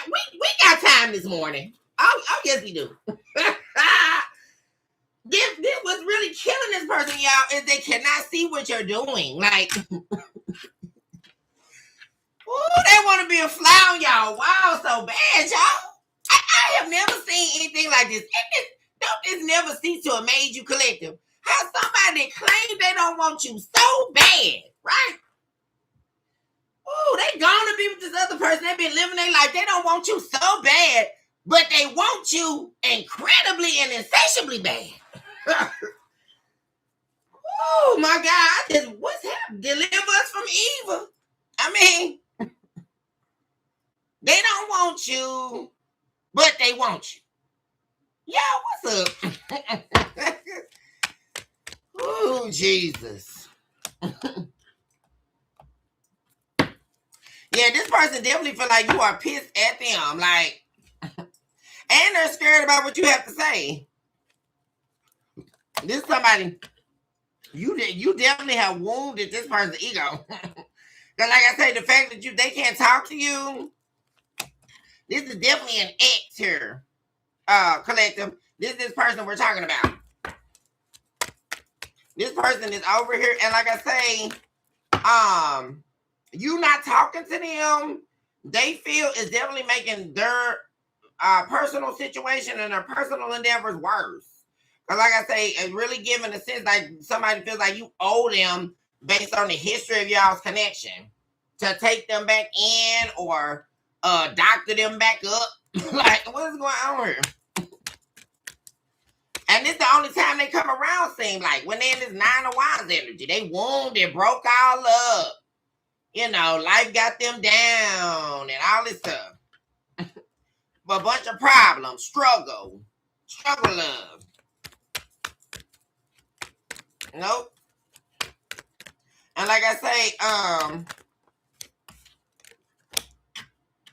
we got time this morning. Oh, yes, we do. This what's really killing this person, y'all, is they cannot see what you're doing. Like, ooh, they want to be a fly on y'all. Wow, so bad, y'all. I have never seen anything like this. Don't this never cease to amaze you, collective? How somebody claims they don't want you so bad, right? Ooh, they gonna be with this other person. They've been living their life. They don't want you so bad, but they want you incredibly and insatiably bad. Oh my God! What's happening? Deliver us from evil. I mean, They don't want you, but they want you. Yo, what's up? Oh, Jesus. Yeah, this person definitely feel like you are pissed at them. Like, and they're scared about what you have to say. This is somebody, you definitely have wounded this person's ego. Because like I say, the fact that they can't talk to you, this is definitely an X here, collective. This person we're talking about. This person is over here, and like I say, you not talking to them, they feel is definitely making their personal situation and their personal endeavors worse. Because like I say, it's really giving a sense like somebody feels like you owe them based on the history of y'all's connection to take them back in or doctor them back up. Like, what is going on here? And this the only time they come around, seem like, when they're in this 9 of Wands energy. They wounded, broke all up. You know, life got them down and all this stuff. A bunch of problems, struggle love. Nope. And like I say,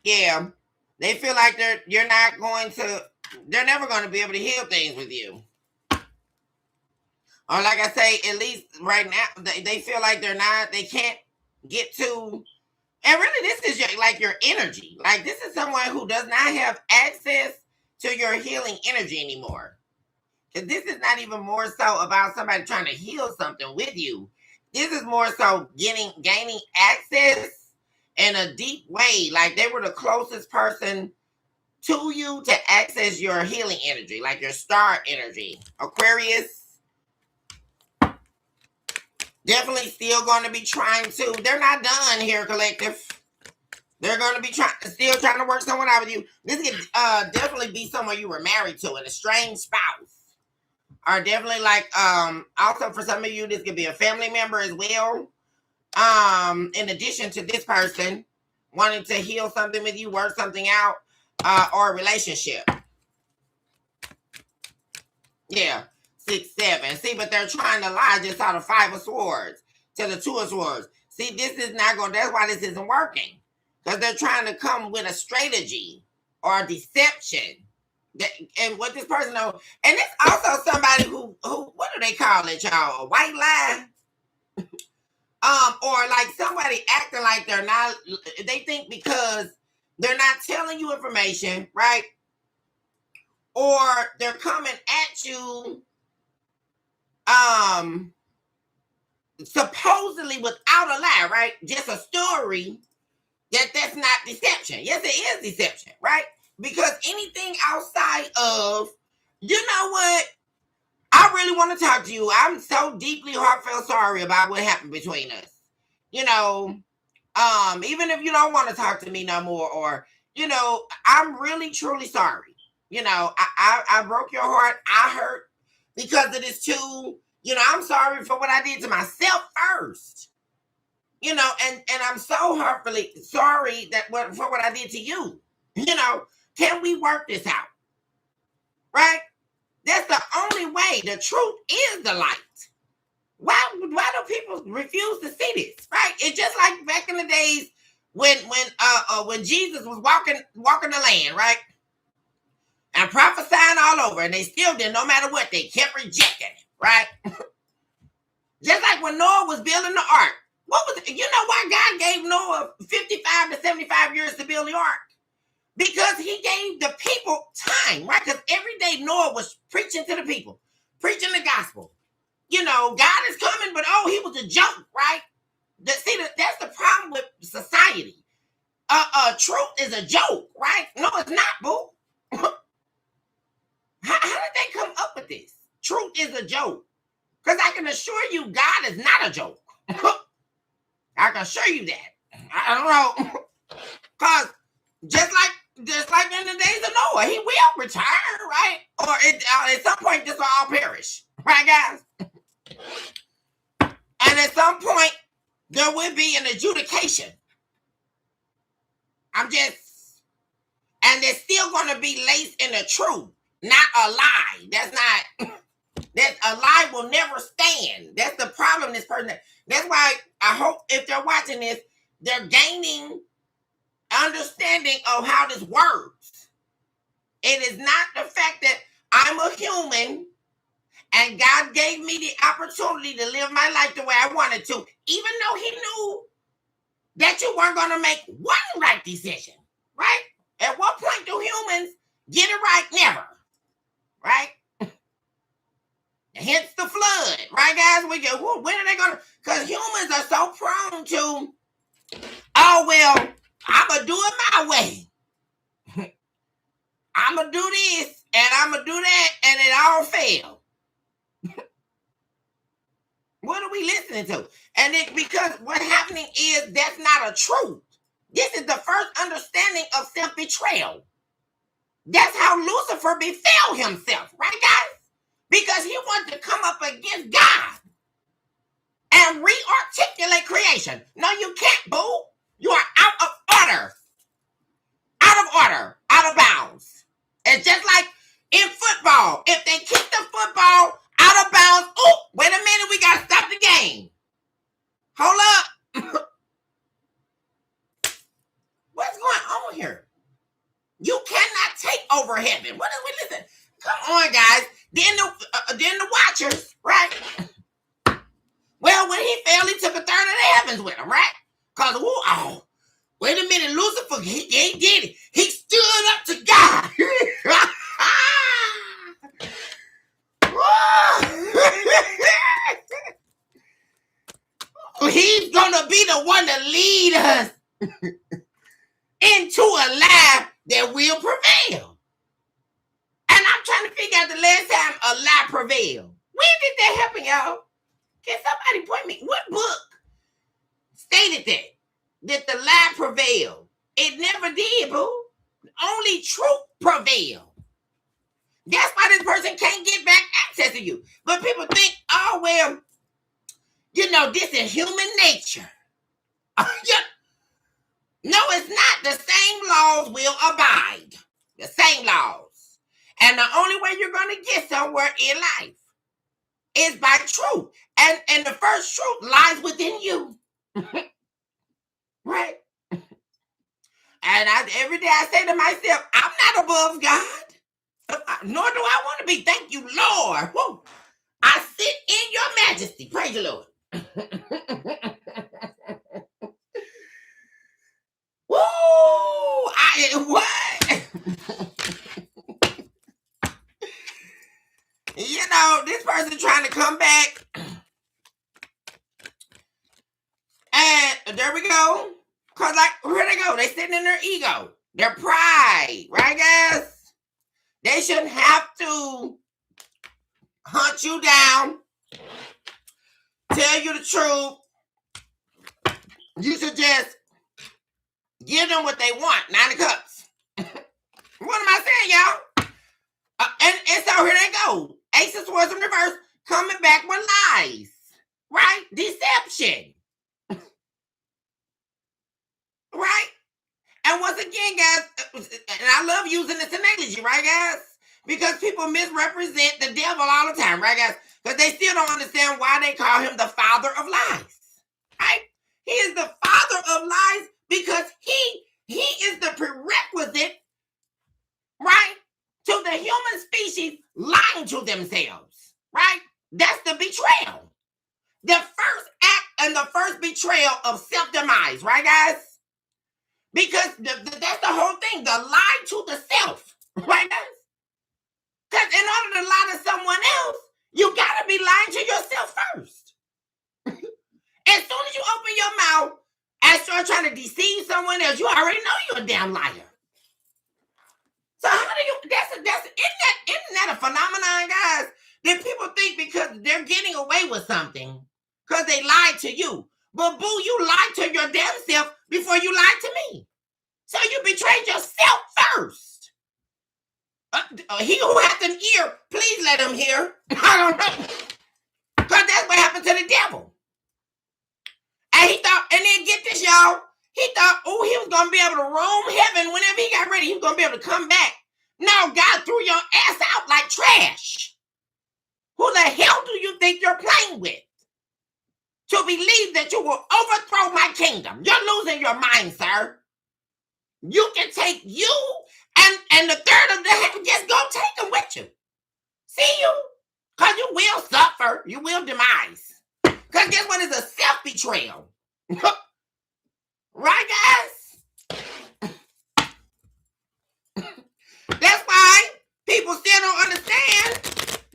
yeah, they feel like they're never going to be able to heal things with you. Or like I say, at least right now, they feel like they can't get to, and really this is like your energy. Like this is someone who does not have access to your healing energy anymore. Because this is not even more so about somebody trying to heal something with you. This is more so gaining access in a deep way. Like they were the closest person to you to access your healing energy, like your star energy. Aquarius, definitely still going to be trying to. They're not done here, collective. They're going to be still trying to work someone out with you. This could definitely be someone you were married to, an estranged spouse. Or definitely like, also for some of you, this could be a family member as well. In addition to this person wanting to heal something with you, work something out, or a relationship. Yeah. 6, 7. See, but they're trying to lie just out of 5 of Swords to the 2 of Swords. See, this is not going. That's why this isn't working, because they're trying to come with a strategy or a deception. And what this person knows, and it's also somebody who what do they call it, y'all? A white lie. Or like somebody acting like they're not. They think because they're not telling you information, right? Or they're coming at you supposedly without a lie, right? Just a story that's not deception. Yes, it is deception, right? Because anything outside of, you know what? I really want to talk to you. I'm so deeply heartfelt sorry about what happened between us. You know, even if you don't want to talk to me no more, or, you know, I'm really truly sorry. You know, I broke your heart. I hurt because of this too. You know, I'm sorry for what I did to myself first. You know, and I'm so heartfully sorry for what I did to you. You know, can we work this out? Right? That's the only way. The truth is the light. Why do people refuse to see this? Right? It's just like back in the days when Jesus was walking the land, right? And prophesying all over, and they still did, no matter what, they kept rejecting it, right? Just like when Noah was building the ark. You know why God gave Noah 55 to 75 years to build the ark? Because he gave the people time, right? Because every day Noah was preaching to the people, preaching the gospel. You know, God is coming, but he was a joke, right? That's the problem with society. Truth is a joke, right? No, it's not, boo. How did they come up with this? Truth is a joke. Because I can assure you, God is not a joke. I can assure you that. I don't know. Because just like in the days of Noah, he will return, right? Or at some point, this will all perish. Right, guys? And at some point, there will be an adjudication. I'm just And it's still going to be laced in the truth, not a lie. That's not, that a lie will never stand. That's the problem. This person, that's why I hope if they're watching this, they're gaining understanding of how this works. It is not the fact that I'm a human and God gave me the opportunity to live my life the way I wanted to, even though he knew that you weren't going to make one right decision, right? At what point do humans get it right? Never, right? Hence the flood, right, guys? We go, when are they going to? Because humans are so prone to, oh, well, I'm going to do it my way. I'm going to do this, and I'm going to do that, and it all failed. What are we listening to? And it, because what's happening is that's not a truth. This is the first understanding of self-betrayal. That's how Lucifer befell himself, right, guys? Because he wanted to come up against God and re-articulate creation. No, you can't, boo. You are out of order. Out of order. Out of bounds. It's just like in football. If they kick the football out of bounds, oh, wait a minute, we got to stop the game. Hold up. What's going on here? You cannot take over heaven. What is we listen? Come on, guys. Then the watchers, right? Well, when he fell, he took a third of the heavens with him, right? Because, oh, wait a minute, Lucifer, he did it. He stood up to God. He's going to be the one to lead us into a lie that will prevail. And I'm trying to figure out the last time a lie prevailed. When did that happen, y'all? Can somebody point me? What book stated that the lie prevailed? It never did, boo. Only truth prevailed. That's why this person can't get back access to you. But people think, oh, well, you know, this is human nature. No, it's not. The same laws will abide. The same laws. And the only way you're going to get somewhere in life is by truth. And the first truth lies within you. Right? And every day I say to myself, I'm not above God. Nor do I want to be. Thank you, Lord. Woo. I sit in your majesty. Praise the Lord. Woo! What? You know, this person trying to come back. And there we go. Because, like, where they go? They sitting in their ego. Their pride. Right, guys? They shouldn't have to hunt you down. Tell you the truth. You should just give them what they want. 9 of Cups. What am I saying, y'all? And so here they go. Ace of Swords in reverse, coming back with lies. Right? Deception. Right? And once again, guys, and I love using this analogy, right, guys? Because people misrepresent the devil all the time, right, guys? Because they still don't understand why they call him the father of lies. Right? He is the father of lies because he is the prerequisite, right, to the human species lying to themselves, right? That's the betrayal. The first act and the first betrayal of self-demise, right, guys? Because that's the whole thing, the lie to the self, right, guys? Because in order to lie to someone else, you got to be lying to yourself first. As soon as you open your mouth and start trying to deceive someone else, you already know you're a damn liar. So how do you, isn't that a phenomenon, guys? That people think because they're getting away with something, because they lied to you. But boo, you lied to your damn self before you lied to me. So you betrayed yourself first. He who hath an ear, please let him hear. I don't know. Because that's what happened to the devil. And he thought, and then get this, y'all. He thought, oh, he was going to be able to roam heaven whenever he got ready. He was going to be able to come back. No, God threw your ass out like trash. Who the hell do you think you're playing with? To believe that you will overthrow my kingdom. You're losing your mind, sir. You can take you and the third of the heaven, just go take them with you. See you? Because you will suffer. You will demise. Because guess what? It's a self-betrayal. Right, guys? That's why people still don't understand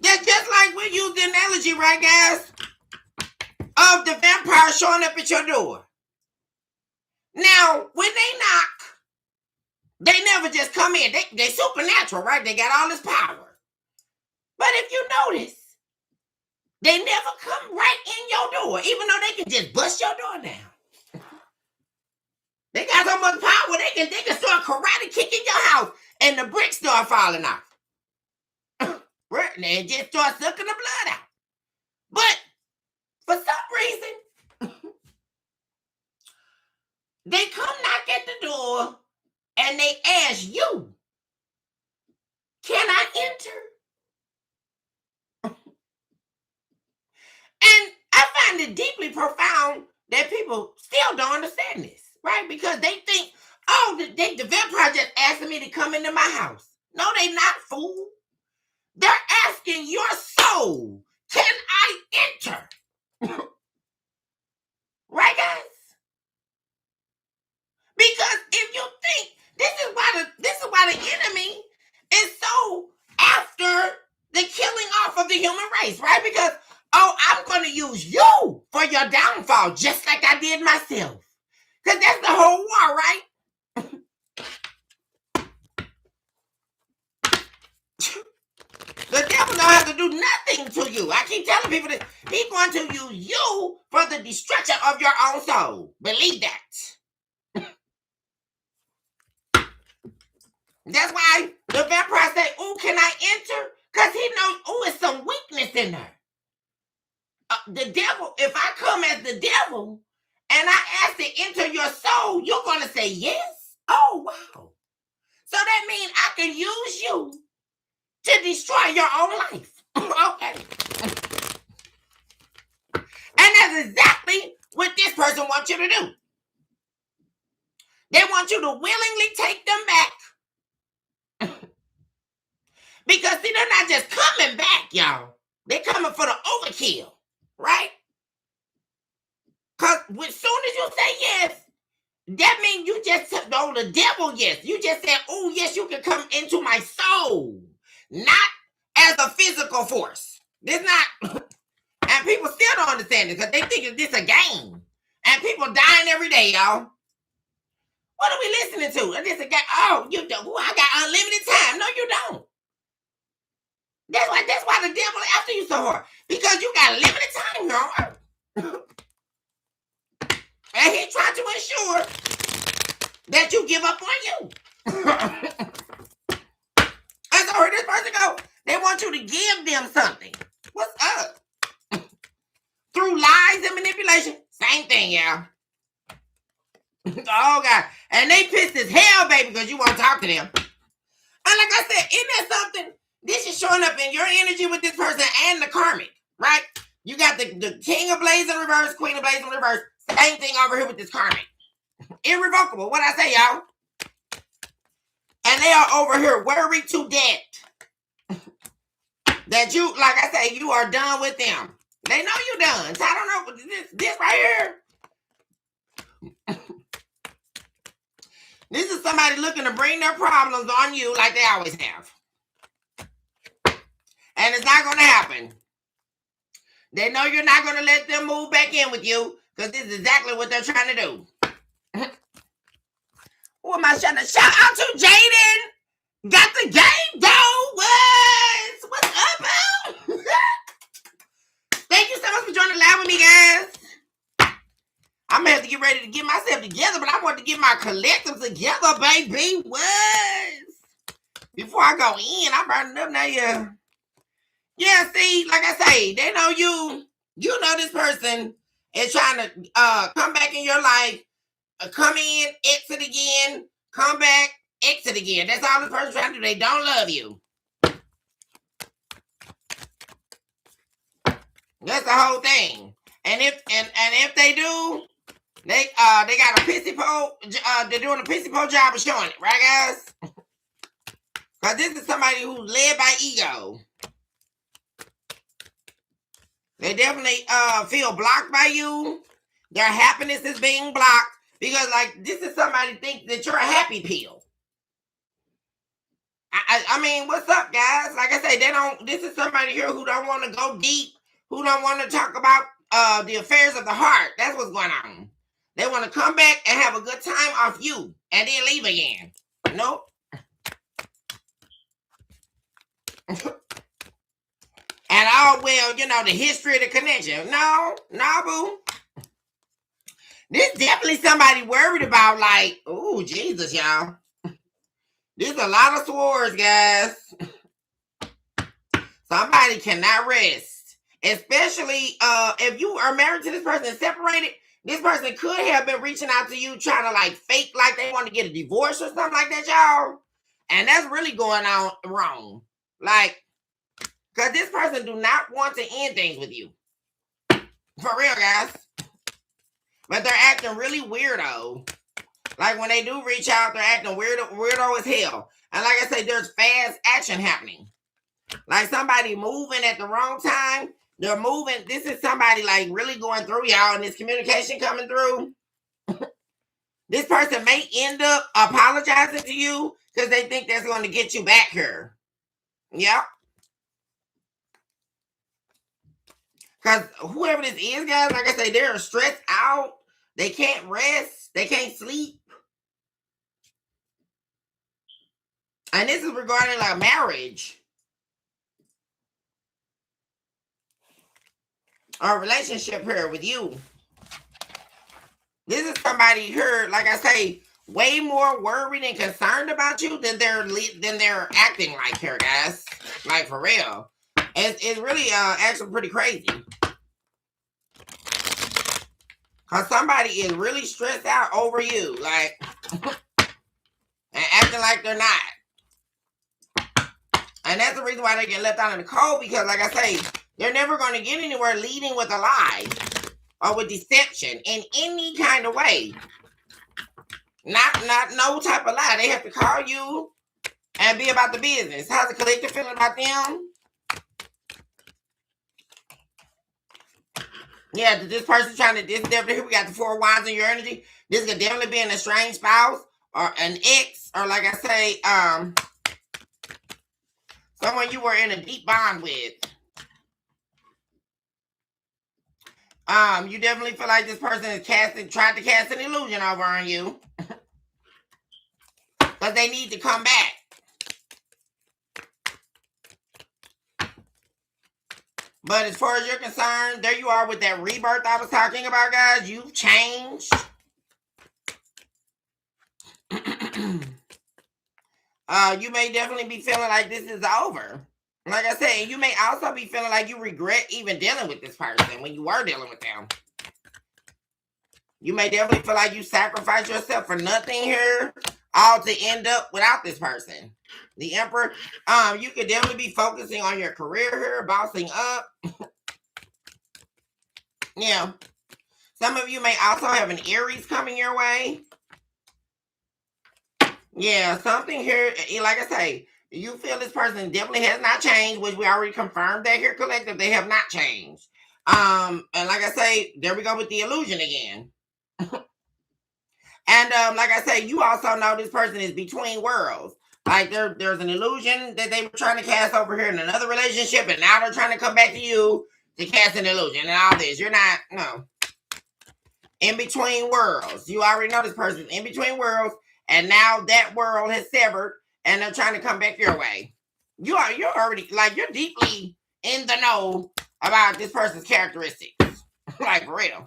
that just like we use the analogy, right, guys, of the vampire showing up at your door. Now, when they knock, they never just come in. They supernatural, right? They got all this power. But if you notice, they never come right in your door, even though they can just bust your door down. They got so much power, they can start karate kicking your house, and the bricks start falling off. They just start sucking the blood out. But for some reason, they come knock at the door, and they ask you, can I enter? And I find it deeply profound that people still don't understand this, right? Because they think, oh, the vampire just asking me to come into my house. No, they not, fool. They're asking your soul, can I enter? Right, guys? Because if you think, this is why the enemy is so after the killing off of the human race, right? Because, oh, I'm going to use you for your downfall, just like I did myself. Because that's the whole war, right? The devil don't have to do nothing to you. I keep telling people that he's going to use you for the destruction of your own soul. Believe that. That's why the vampire say, oh, can I enter? Because he knows, oh, it's some weakness in there. The devil, if I come as the devil and I ask to enter your soul, you're going to say yes? Oh, wow. So that means I can use you to destroy your own life. Okay. And that's exactly what this person wants you to do. They want you to willingly take them back. Because, see, they're not just coming back, y'all. They're coming for the overkill, right? Because as soon as you say yes, that means you just told the devil yes. You just said, oh, yes, you can come into my soul. Not as a physical force. This not... And people still don't understand it because they think this a game. And people dying every day, y'all. What are we listening to? This a game. Oh, you do. I got unlimited time. No, you don't. That's why the devil after you so hard. Because you got limited time, y'all. And he's trying to ensure that you give up on you. And so where this person go, they want you to give them something. What's up? Through lies and manipulation. Same thing, y'all. Oh, God. And they pissed as hell, baby, because you won't talk to them. And like I said, isn't that something? This is showing up in your energy with this person and the karmic, right? You got the king of blades in reverse, queen of blades in reverse. Same thing over here with this karmic. Irrevocable. What I say, y'all? And they are over here worried to death. That you, like I say, you are done with them. They know you done. So I don't know. This right here. This is somebody looking to bring their problems on you like they always have. And it's not going to happen. They know you're not going to let them move back in with you because this is exactly what they're trying to do. Who am I trying to shout out to? Jaden. Got the game, though. What's up, Al? Thank you so much for joining live with me, guys. I'm going to have to get ready to get myself together, but I want to get my collective together, baby. Before I go in, I'm burning up now, yeah. Yeah, see, like I say, they know you know this person is trying to come back in your life come in, exit again, come back, exit again. That's all the person trying to do. They don't love you. That's the whole thing. And if they do, they got a pissy pole. They're doing a pissy pole job of showing it, right, guys? Because this is somebody who's led by ego. They definitely feel blocked by you. Their happiness is being blocked because, like, this is somebody thinks that you're a happy pill. I mean, what's up, guys? Like I say, they don't. This is somebody here who don't want to go deep, who don't want to talk about the affairs of the heart. That's what's going on. They want to come back and have a good time off you and then leave again. Nope. And oh, well, you know, the history of the connection. No, boo. This definitely somebody worried about, like, oh, Jesus, y'all. There's a lot of swords, guys. Somebody cannot rest. Especially if you are married to this person and separated, this person could have been reaching out to you trying to, like, fake like they want to get a divorce or something like that, y'all. And that's really going on wrong. Like, because this person do not want to end things with you. For real, guys. But they're acting really weirdo. Like, when they do reach out, they're acting weirdo as hell. And like I say, there's fast action happening. Like somebody moving at the wrong time. They're moving. This is somebody, like, really going through y'all and this communication coming through. This person may end up apologizing to you because they think that's going to get you back here. Yep. Because whoever this is, guys, like I say, they're stressed out. They can't rest. They can't sleep. And this is regarding, like, marriage. Or relationship here with you. This is somebody here, like I say, way more worried and concerned about you than they're acting like here, guys. Like, for real. It's really actually pretty crazy. Because somebody is really stressed out over you. Like, and acting like they're not. And that's the reason why they get left out in the cold. Because, like I say, they're never going to get anywhere leading with a lie. Or with deception in any kind of way. Not no type of lie. They have to call you and be about the business. How's the collective feeling about them? Yeah, this person trying to, this definitely, here we got the 4 of Wands in your energy. This could definitely be an estranged spouse or an ex, or like I say, someone you were in a deep bond with. You definitely feel like this person is tried to cast an illusion over on you. But they need to come back. But as far as you're concerned, there you are with that rebirth I was talking about, guys. You've changed. You may definitely be feeling like this is over. Like I said, you may also be feeling like you regret even dealing with this person when you were dealing with them. You may definitely feel like you sacrificed yourself for nothing here, all to end up without this person. The Emperor, you could definitely be focusing on your career here, bossing up. Yeah. Some of you may also have an Aries coming your way. Yeah, something here, like I say, you feel this person definitely has not changed, which we already confirmed that here, collective. They have not changed. And like I say, there we go with the illusion again. And like I say, you also know this person is between worlds. Like there's an illusion that they were trying to cast over here in another relationship, and now they're trying to come back to you to cast an illusion and all this. You're not, no. In between worlds. You already know this person's in between worlds, and now that world has severed, and they're trying to come back your way. You're already, like, you're deeply in the know about this person's characteristics. Like, for real.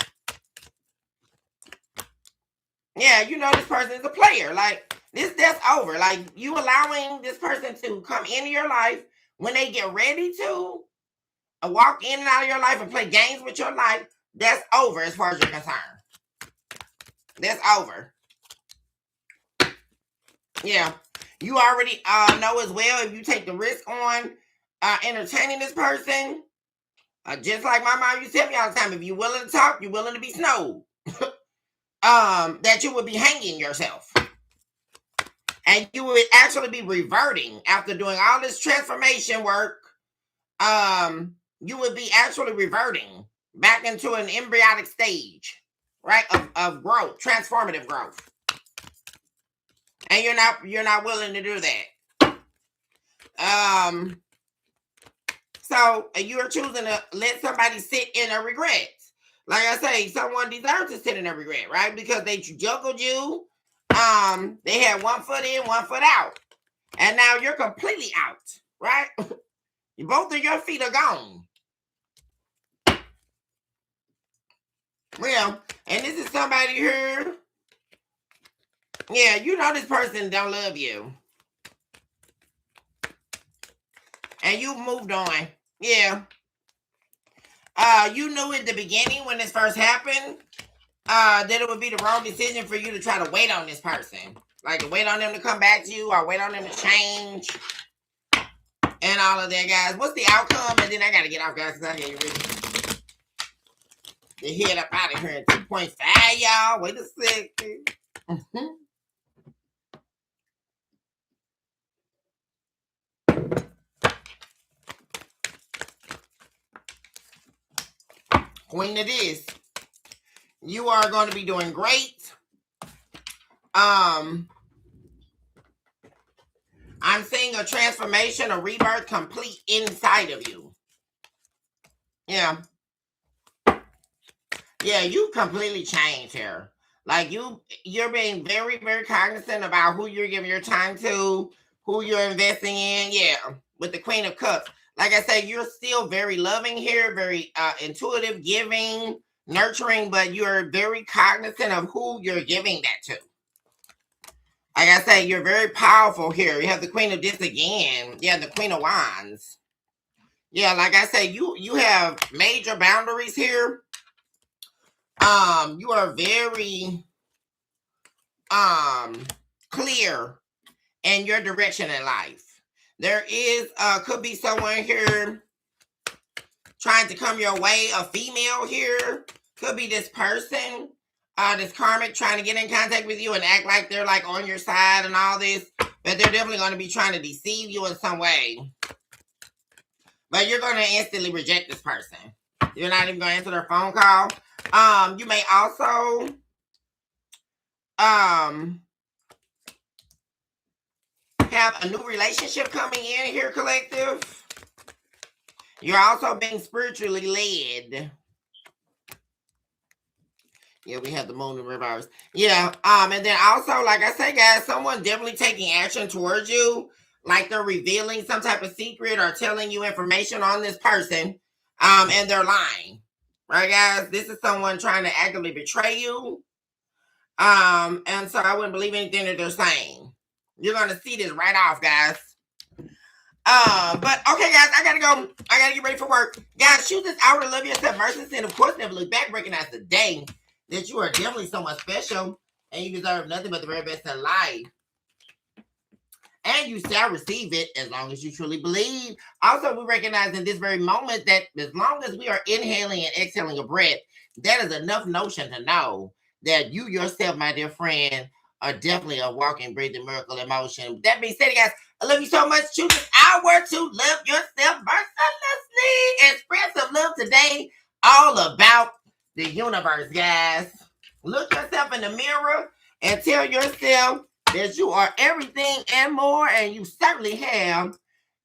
Yeah, you know this person is a player. Like, that's over. Like, you allowing this person to come into your life when they get ready to walk in and out of your life and play games with your life, that's over as far as you're concerned. That's over. Yeah. You already know as well, if you take the risk on entertaining this person, just like my mom used to tell me all the time, if you're willing to talk, you're willing to be snowed. That you would be hanging yourself. And you would actually be reverting after doing all this transformation work. You would be actually reverting back into an embryonic stage, right? Of growth, transformative growth. And you're not willing to do that. So you're choosing to let somebody sit in a regret. Like I say, someone deserves to sit in a regret, right? Because they juggled you. They had one foot in, one foot out. And now you're completely out, right? Both of your feet are gone. Well, and this is somebody here. Yeah, you know this person don't love you. And you moved on. Yeah. You knew at the beginning when this first happened that it would be the wrong decision for you to try to wait on this person. Like to wait on them to come back to you or wait on them to change and all of that, guys. What's the outcome? And then I got to get off, guys, because I hear you ready to head up out of here at 2.5, y'all. Wait a second. Queen of this. You are going to be doing great. I'm seeing a transformation, a rebirth complete inside of you. Yeah. Yeah, you completely changed here. Like you're being very, very cognizant about who you're giving your time to, who you're investing in. Yeah, with the Queen of Cups. Like I said, you're still very loving here, very intuitive, giving, nurturing, but you're very cognizant of who you're giving that to. Like I say, you're very powerful here. You have the Queen of this again. Yeah, the Queen of Wands. Yeah, like I say, you have major boundaries here. You are very clear in your direction in life. There is could be someone here trying to come your way, a female here. Could be this person, this karmic trying to get in contact with you and act like they're like on your side and all this. But they're definitely going to be trying to deceive you in some way. But you're going to instantly reject this person. You're not even going to answer their phone call. You may also have a new relationship coming in here, collective. You're also being spiritually led. Yeah, we have the moon in reverse. Yeah, and then also, like I say, guys, someone definitely taking action towards you. Like they're revealing some type of secret or telling you information on this person. And they're lying. Right, guys? This is someone trying to actively betray you. And so I wouldn't believe anything that they're saying. You're going to see this right off, guys. But okay, guys, I gotta go. I gotta get ready for work. Guys, shoot this hour to love yourself, mercy, and of course, never look back. Recognize the day that you are definitely someone special and you deserve nothing but the very best in life. And you shall receive it as long as you truly believe. Also, we recognize in this very moment that as long as we are inhaling and exhaling a breath, that is enough notion to know that you yourself, my dear friend, are definitely a walking, breathing miracle in motion. That being said, guys, I love you so much. Choose this hour to love yourself mercilessly and spread some love today. All about the universe, guys. Look yourself in the mirror and tell yourself that you are everything and more, and you certainly have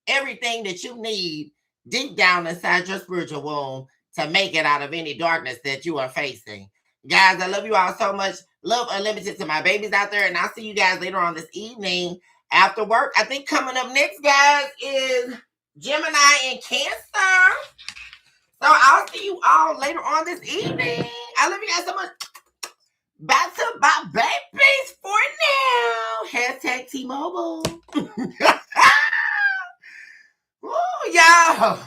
everything that you need deep down inside your spiritual womb to make it out of any darkness that you are facing. Guys, I love you all so much. Love unlimited to my babies out there, and I'll see you guys later on this evening after work. I think coming up next, guys, is Gemini and Cancer. So I'll see you all later on this evening. I love you guys so much. Bye to my babies for now. Hashtag T-Mobile. Ooh, y'all.